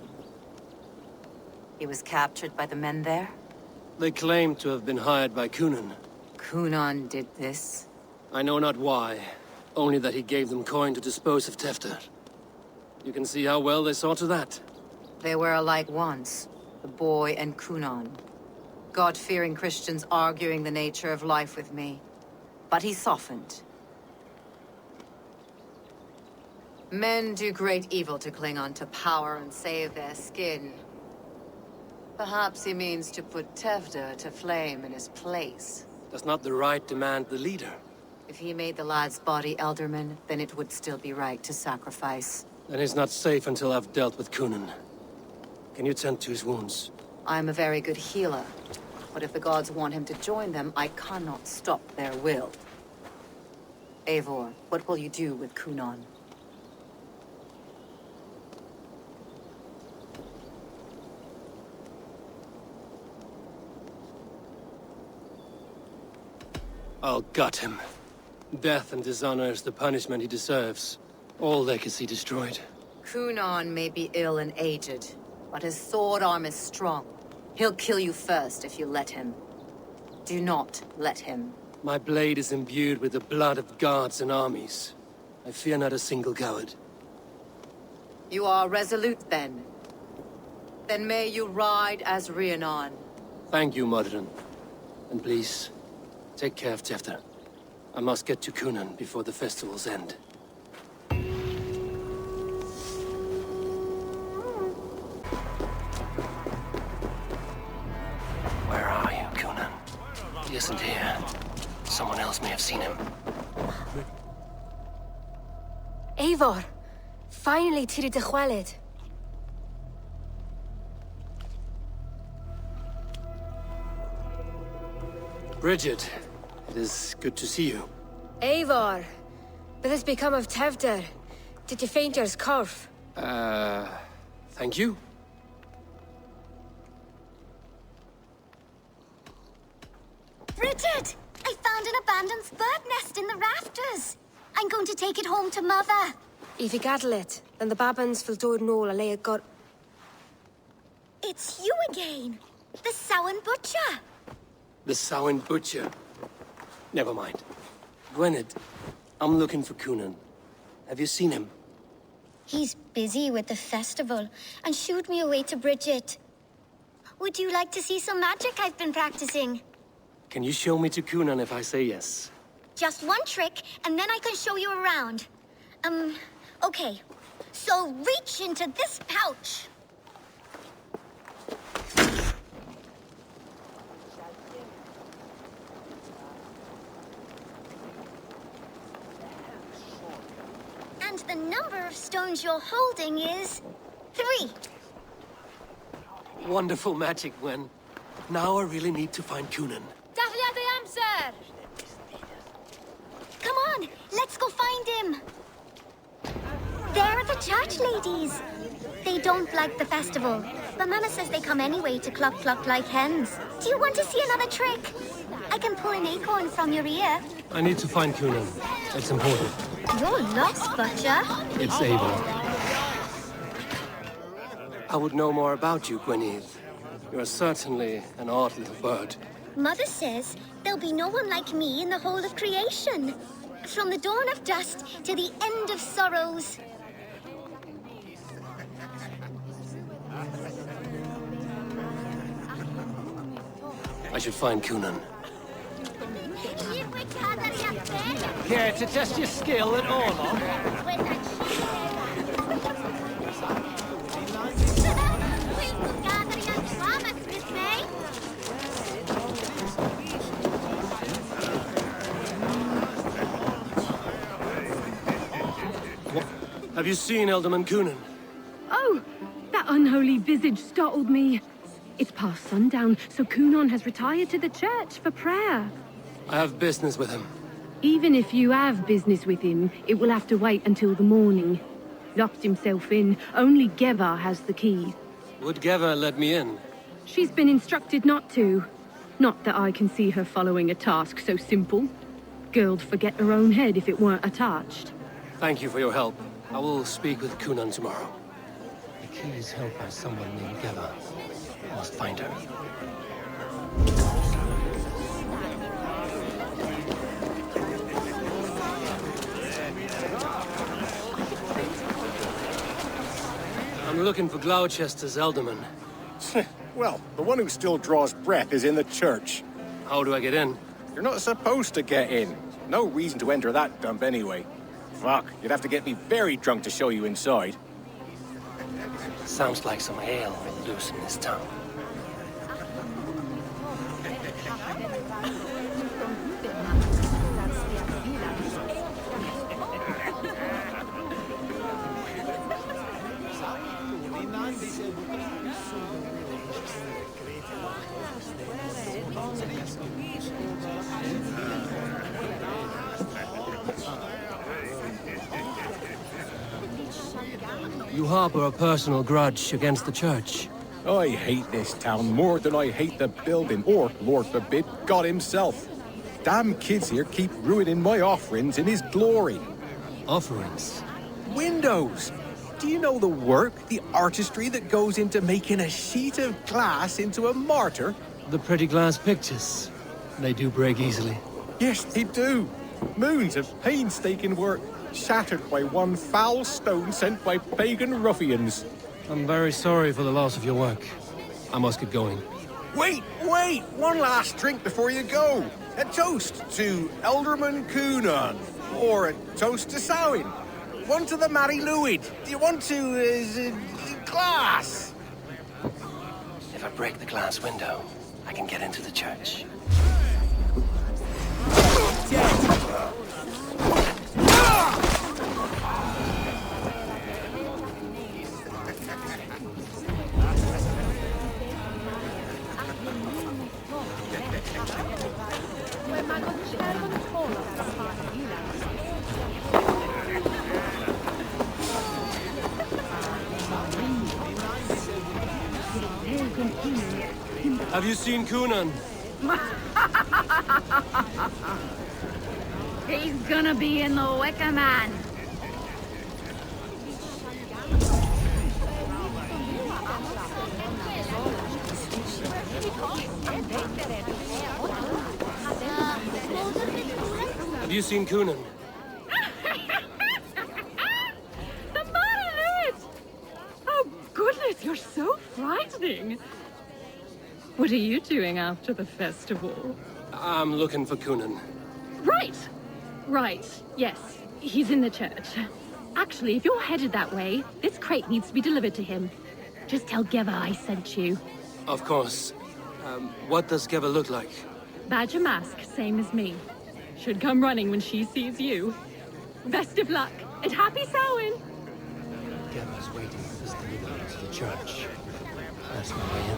He was captured by the men there? They claim to have been hired by Kunon. Kunon did this? I know not why. Only that he gave them coin to dispose of Tefter. You can see how well they saw to that. They were alike once, the boy and Kunon. God-fearing Christians arguing the nature of life with me. But he softened. Men do great evil to cling on to power and save their skin. Perhaps he means to put Tefter to flame in his place. Does not the right demand the leader? If he made the lad's body Elderman, then it would still be right to sacrifice. Then he's not safe until I've dealt with Kunon. Can you tend to his wounds? I'm a very good healer. But if the gods want him to join them, I cannot stop their will. Eivor, what will you do with Kunon? I'll gut him. Death and dishonor is the punishment he deserves. All legacy destroyed. Kunon may be ill and aged, but his sword arm is strong. He'll kill you first if you let him. Do not let him. My blade is imbued with the blood of gods and armies. I fear not a single coward. You are resolute, then. Then may you ride as Rhiannon. Thank you, Modron. And please, take care of Tefter. I must get to Kunon before the festivals end. Where are you, Kunon? He isn't here. Someone else may have seen him. Eivor! Finally, Tiri de Chwaled. Bridget, it is good to see you. Eivor! What has become of Tefter? Did you faint your scarf? Thank you. Bridget! I found an abandoned bird nest in the rafters. I'm going to take it home to Mother. If you gather it, then the Babans will do it all and lay a god. It's you again. The Samhain Butcher. The Samhain Butcher. Never mind. Gwynedd, I'm looking for Kunon. Have you seen him? He's busy with the festival and shooed me away to Bridget. Would you like to see some magic I've been practicing? Can you show me to Kunon if I say yes? Just one trick, and then I can show you around. Okay. So reach into this pouch. And the number number of stones you're holding is 3. Wonderful magic, Gwen. Now I really need to find Cunan. Come on, let's go find him. There are the church ladies. They don't like the festival, but Mama says they come anyway to cluck cluck like hens. Do you want to see another trick? I can pull an acorn from your ear. I need to find Cunan. It's important. You're lost, Butcher. It's Eivor. I would know more about you, Gweneve. You're certainly an odd little bird. Mother says there'll be no one like me in the whole of creation. From the dawn of dust to the end of sorrows. I should find Cunan. Care to test your skill at all, Have you seen Alderman Cunan? Oh, that unholy visage startled me. It's past sundown, so Cunan has retired to the church for prayer. I have business with him. Even if you have business with him, it will have to wait until the morning. Locked himself in. Only Geva has the key. Would Geva let me in? She's been instructed not to. Not that I can see her following a task so simple. Girl'd forget her own head if it weren't attached. Thank you for your help. I will speak with Cunan tomorrow. The key is held by someone named Geva. I must find her. I'm looking for Gloucester's alderman. Well, the one who still draws breath is in the church. How do I get in? You're not supposed to get in. No reason to enter that dump anyway. Fuck, you'd have to get me very drunk to show you inside. Sounds like some ale loose in this town. You harbor a personal grudge against the church. I hate this town more than I hate the building, or, Lord forbid, God himself. Damn kids here keep ruining my offerings in his glory. Offerings? Windows! Do you know the work, the artistry that goes into making a sheet of glass into a martyr? The pretty glass pictures. They do break easily. Yes, they do. Moons of painstaking work, shattered by one foul stone sent by pagan ruffians. I'm very sorry for the loss of your work. I must get going. Wait! One last drink before you go. A toast to Alderman Cunan. Or a toast to Samhain. One to the Mary Lwyd. Do you want to, glass? If I break the glass window, I can get into the church. Have you seen Cunan? He's gonna be in the Wicker Man. Have you seen Cunan? The Lwyd! Oh, goodness, you're so frightening. What are you doing after the festival? I'm looking for Cunan. Right. Yes, he's in the church. Actually, if you're headed that way, this crate needs to be delivered to him. Just tell Geva I sent you. Of course. What does Geva look like? Badger mask, same as me. Should come running when she sees you. Best of luck, and happy Samhain! waiting for this delivery to the church. That's my way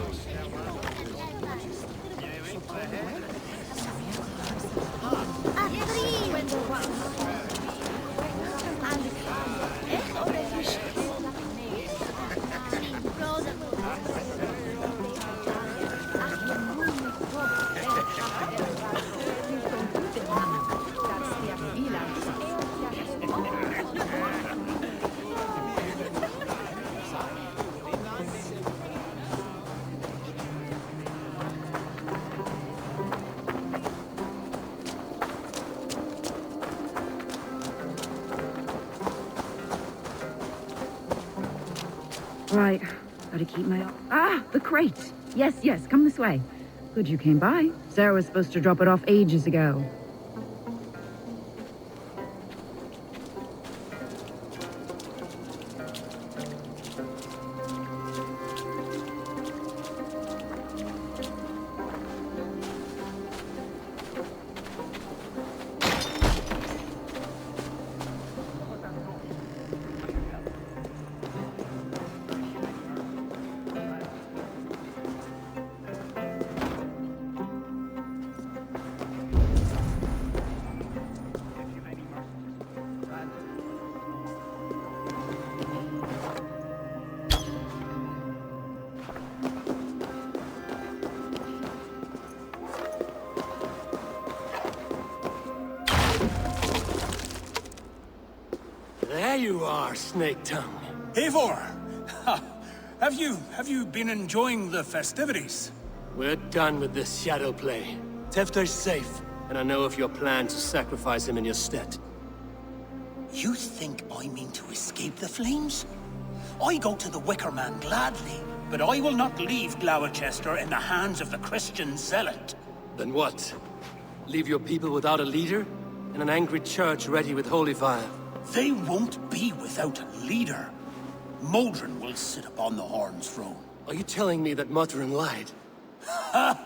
Right, gotta keep my... Ah, the crate! Yes, yes, come this way. Good you came by. Sarah was supposed to drop it off ages ago. There you are, Snake Tongue. Eivor! Have you been enjoying the festivities? We're done with this shadow play. Tefter's safe, and I know of your plan to sacrifice him in your stead. You think I mean to escape the flames? I go to the Wicker Man gladly, but I will not leave Gloucester in the hands of the Christian zealot. Then what? Leave your people without a leader? And an angry church ready with holy fire? They won't be without a leader. Modron will sit upon the Horn's throne. Are you telling me that Modron lied? Ha!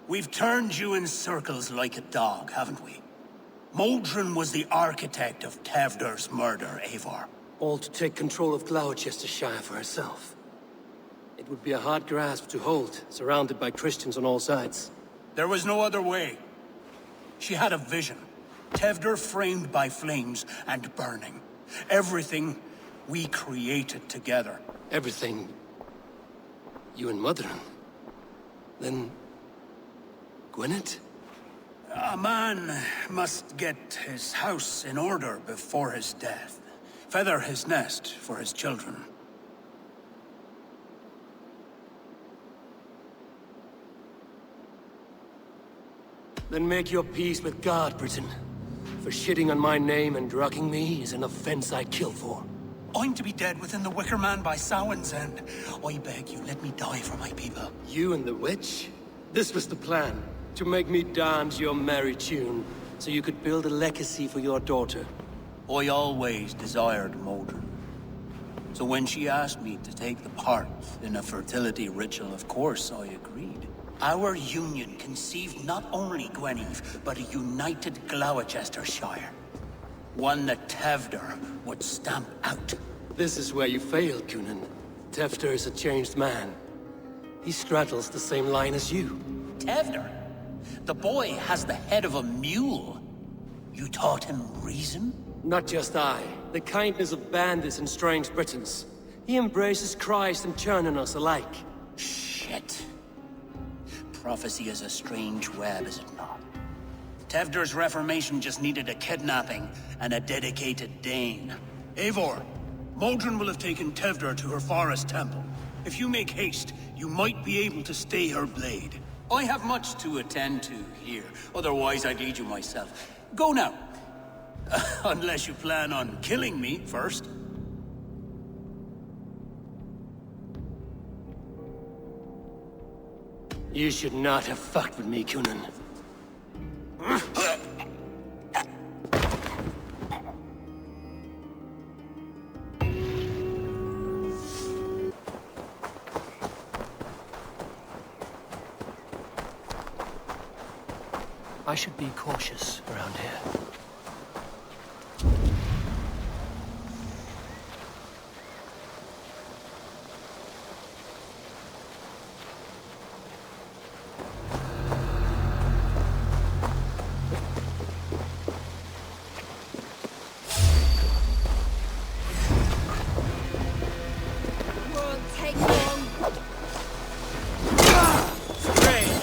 We've turned you in circles like a dog, haven't we? Modron was the architect of Tewdwr's murder, Eivor. All to take control of Gloucestershire for herself. It would be a hard grasp to hold, surrounded by Christians on all sides. There was no other way. She had a vision. Tewdwr framed by flames and burning. Everything we created together. Everything? You and Modron? Then... Gwynedd? A man must get his house in order before his death. Feather his nest for his children. Then make your peace with God, Britain. For shitting on my name and drugging me is an offense I kill for. I'm to be dead within the Wicker Man by Samhain's end. I beg you, let me die for my people. You and the witch? This was the plan. To make me dance your merry tune, so you could build a legacy for your daughter. I always desired Modron. So when she asked me to take the part in a fertility ritual, of course I agreed. Our union conceived not only Gweneve, but a united Gloucestershire. One that Tewdwr would stamp out. This is where you failed, Cunan. Tewdwr is a changed man. He straddles the same line as you. Tewdwr? The boy has the head of a mule. You taught him reason? Not just I. The kindness of bandits and strange Britons. He embraces Christ and churning us alike. Shit. Prophecy is a strange web, is it not? Tewdwr's reformation just needed a kidnapping and a dedicated Dane. Eivor, Modron will have taken Tewdwr to her forest temple. If you make haste, you might be able to stay her blade. I have much to attend to here, otherwise I'd lead you myself. Go now. Unless you plan on killing me first. You should not have fucked with me, Cunan. I should be cautious around here. Look,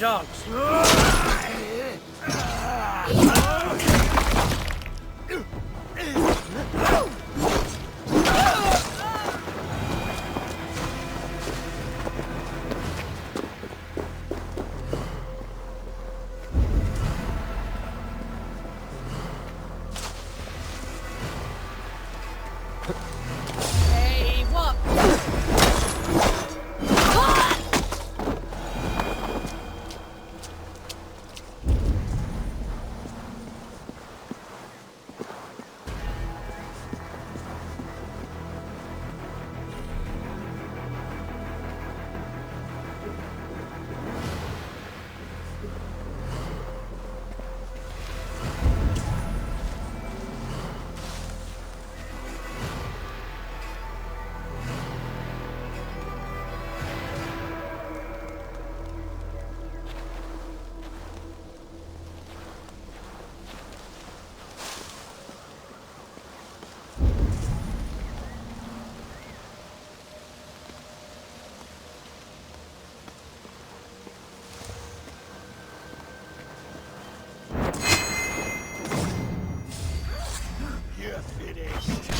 chance. Hey, what? You're finished.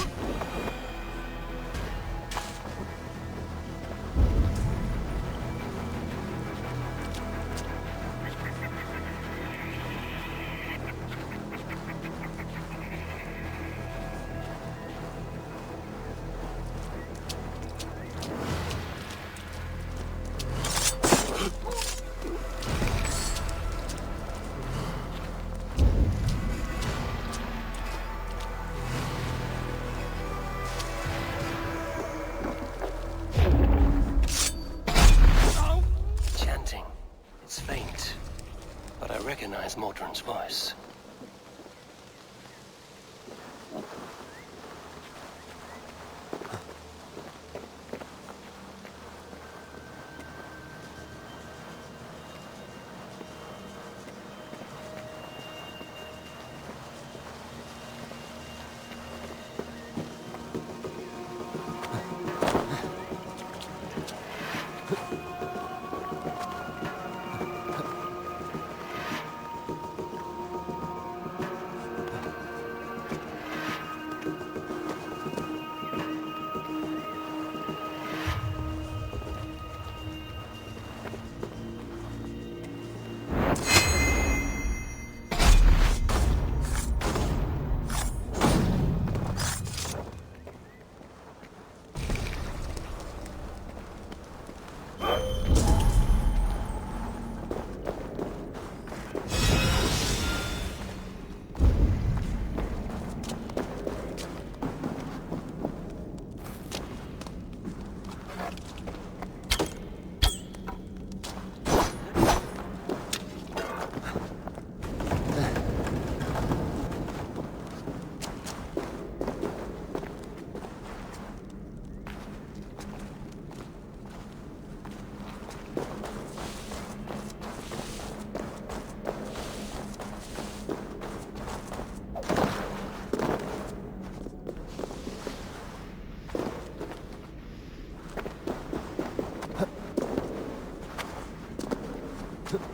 Chanting. It's faint, but I recognize Mordrin's voice.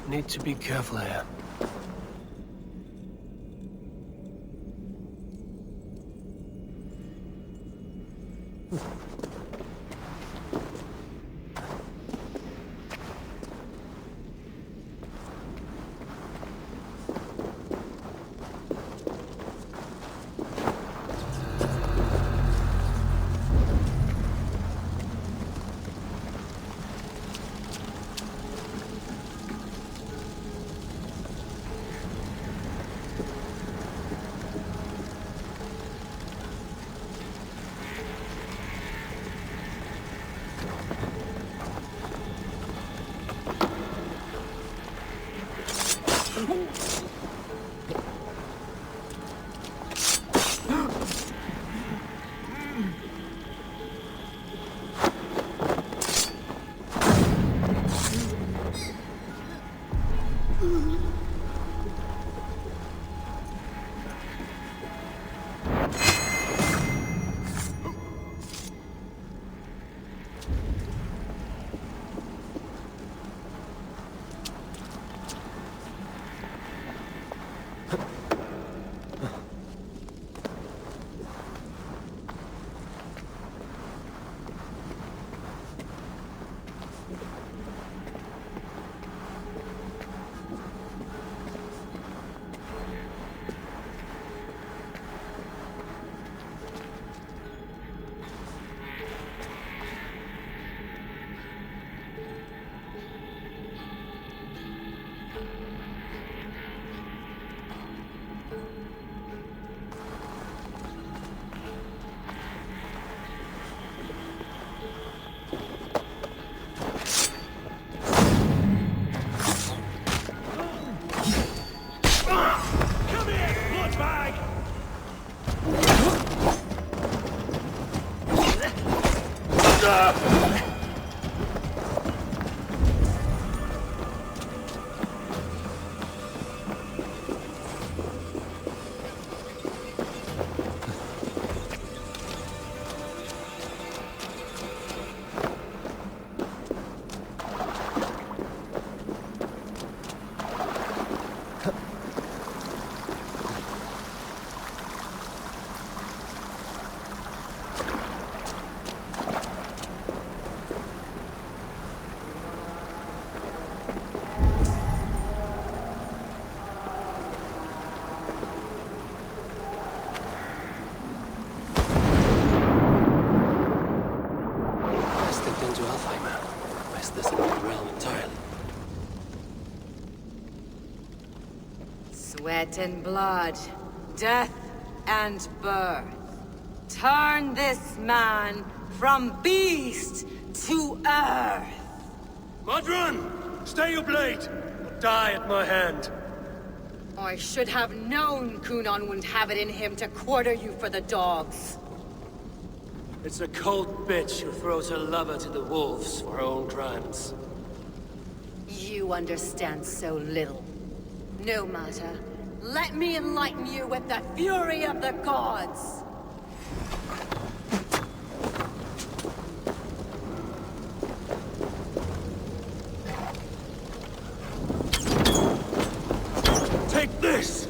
Need to be careful here. Sweat and blood, death and birth. Turn this man from beast to earth. Modron! Stay your blade! Or die at my hand. I should have known Kunan wouldn't have it in him to quarter you for the dogs. It's a cold bitch who throws her lover to the wolves for her own crimes. You understand so little. No matter. Let me enlighten you with the fury of the gods! Take this!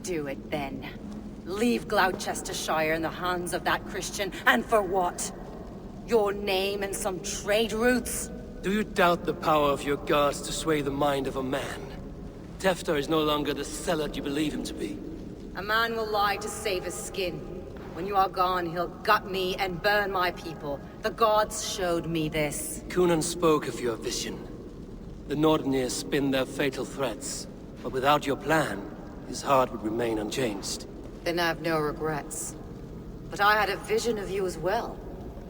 Do it then. Leave Gloucestershire in the hands of that Christian, and for what? Your name and some trade routes? Do you doubt the power of your gods to sway the mind of a man? Tefter is no longer the zealot you believe him to be. A man will lie to save his skin. When you are gone, he'll gut me and burn my people. The gods showed me this. Kunan spoke of your vision. The Nordenir spin their fatal threats, but without your plan, his heart would remain unchanged. Then I have no regrets. But I had a vision of you as well.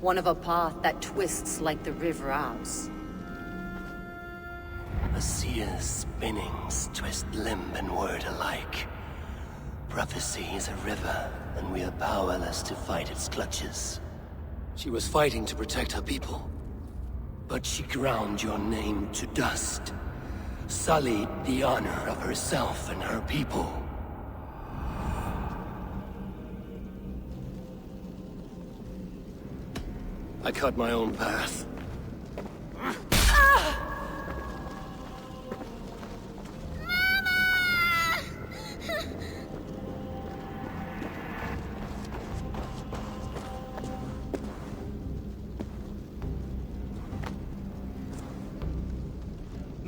One of a path that twists like the river Ouse. A seer's spinnings twist limb and word alike. Prophecy is a river, and we are powerless to fight its clutches. She was fighting to protect her people, but she ground your name to dust, sullied the honor of herself and her people. I cut my own path.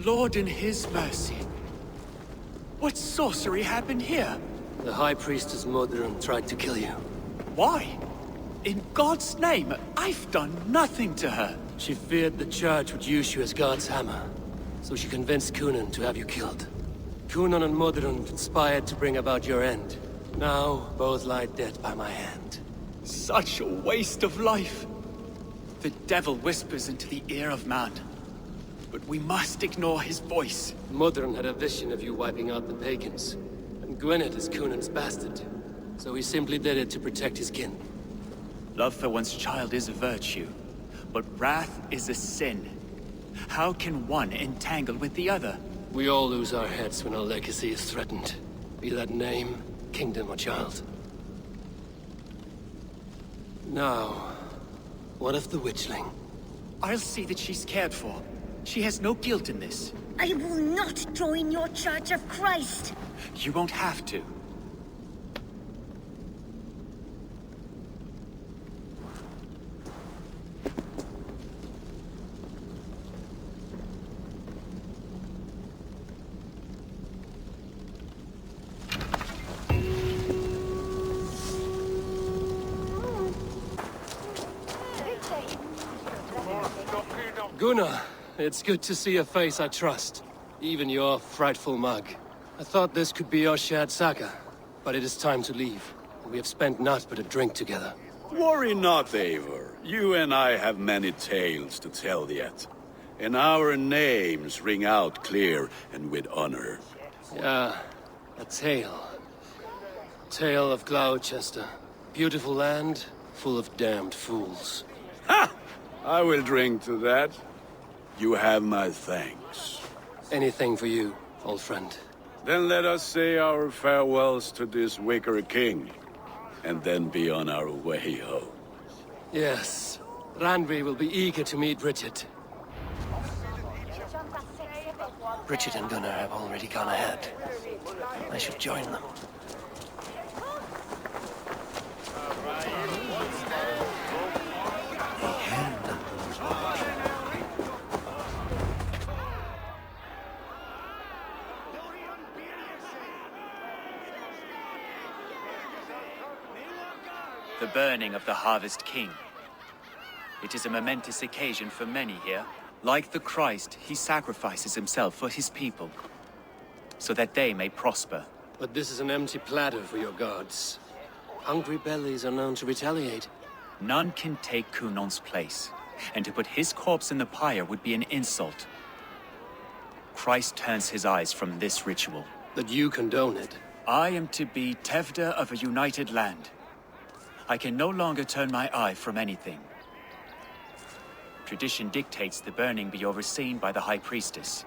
Lord in his mercy. What sorcery happened here? The High Priestess Modron tried to kill you. Why? In God's name, I've done nothing to her. She feared the Church would use you as God's hammer, so she convinced Kunan to have you killed. Kunan and Modron conspired to bring about your end. Now, both lie dead by my hand. Such a waste of life. The devil whispers into the ear of man, but we must ignore his voice. Modron had a vision of you wiping out the pagans, and Gwynedd is Kunan's bastard, so he simply did it to protect his kin. Love for one's child is a virtue, but wrath is a sin. How can one entangle with the other? We all lose our heads when our legacy is threatened, be that name, kingdom, or child. Now, what of the witchling? I'll see that she's cared for. She has no guilt in this. I will not join your Church of Christ. You won't have to. Gunnar, it's good to see a face I trust. Even your frightful mug. I thought this could be your shared saga, but it is time to leave. We have spent naught but a drink together. Worry not, Eivor. You and I have many tales to tell yet. And our names ring out clear and with honor. Yeah, a tale. Tale of Gloucester. Beautiful land, full of damned fools. Ha! I will drink to that. You have my thanks. Anything for you, old friend. Then let us say our farewells to this wicker king, and then be on our way home. Yes, Randvi will be eager to meet Richard. Richard and Gunnar have already gone ahead. I should join them. The burning of the Harvest King. It is a momentous occasion for many here. Like the Christ, he sacrifices himself for his people, so that they may prosper. But this is an empty platter for your gods. Hungry bellies are known to retaliate. None can take Kunon's place, and to put his corpse in the pyre would be an insult. Christ turns his eyes from this ritual. That you condone it. I am to be Tevda of a united land. I can no longer turn my eye from anything. Tradition dictates the burning be overseen by the High Priestess.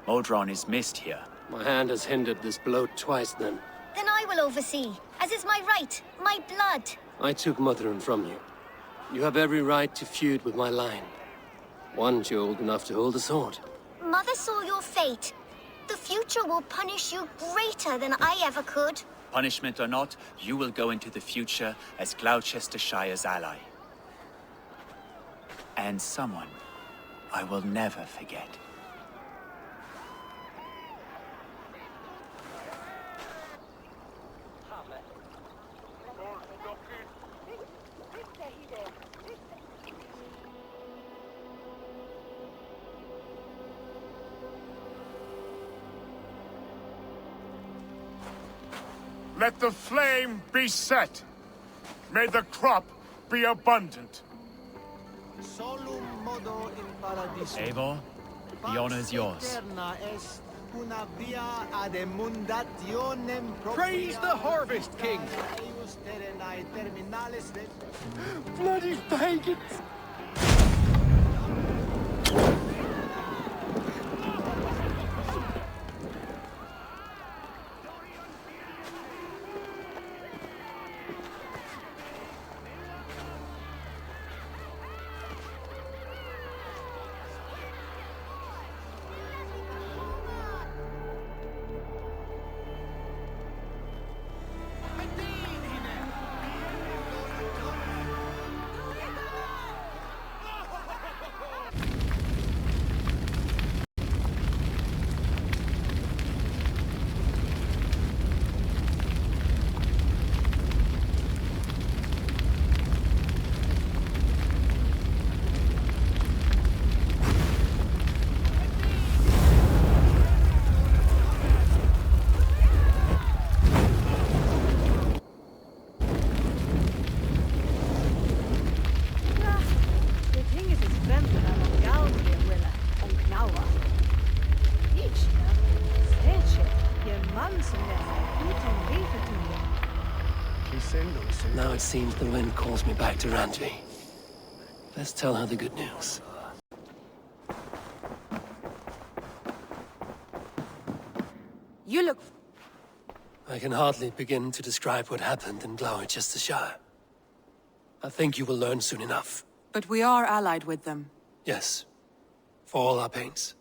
Modron is missed here. My hand has hindered this bloat twice then. Then I will oversee, as is my right, my blood. I took Modron from you. You have every right to feud with my line. Once you're old enough to hold a sword. Mother saw your fate. The future will punish you greater than I ever could. Punishment or not, you will go into the future as Gloucestershire's ally. And someone I will never forget. Let the flame be set. May the crop be abundant. Eivor, the honor's yours. Praise the Harvest King! Bloody pagans! Now it seems the wind calls me back to Randvi. Let's tell her the good news. You look... I can hardly begin to describe what happened in Glowecestrescire. I think you will learn soon enough. But we are allied with them. Yes. For all our pains.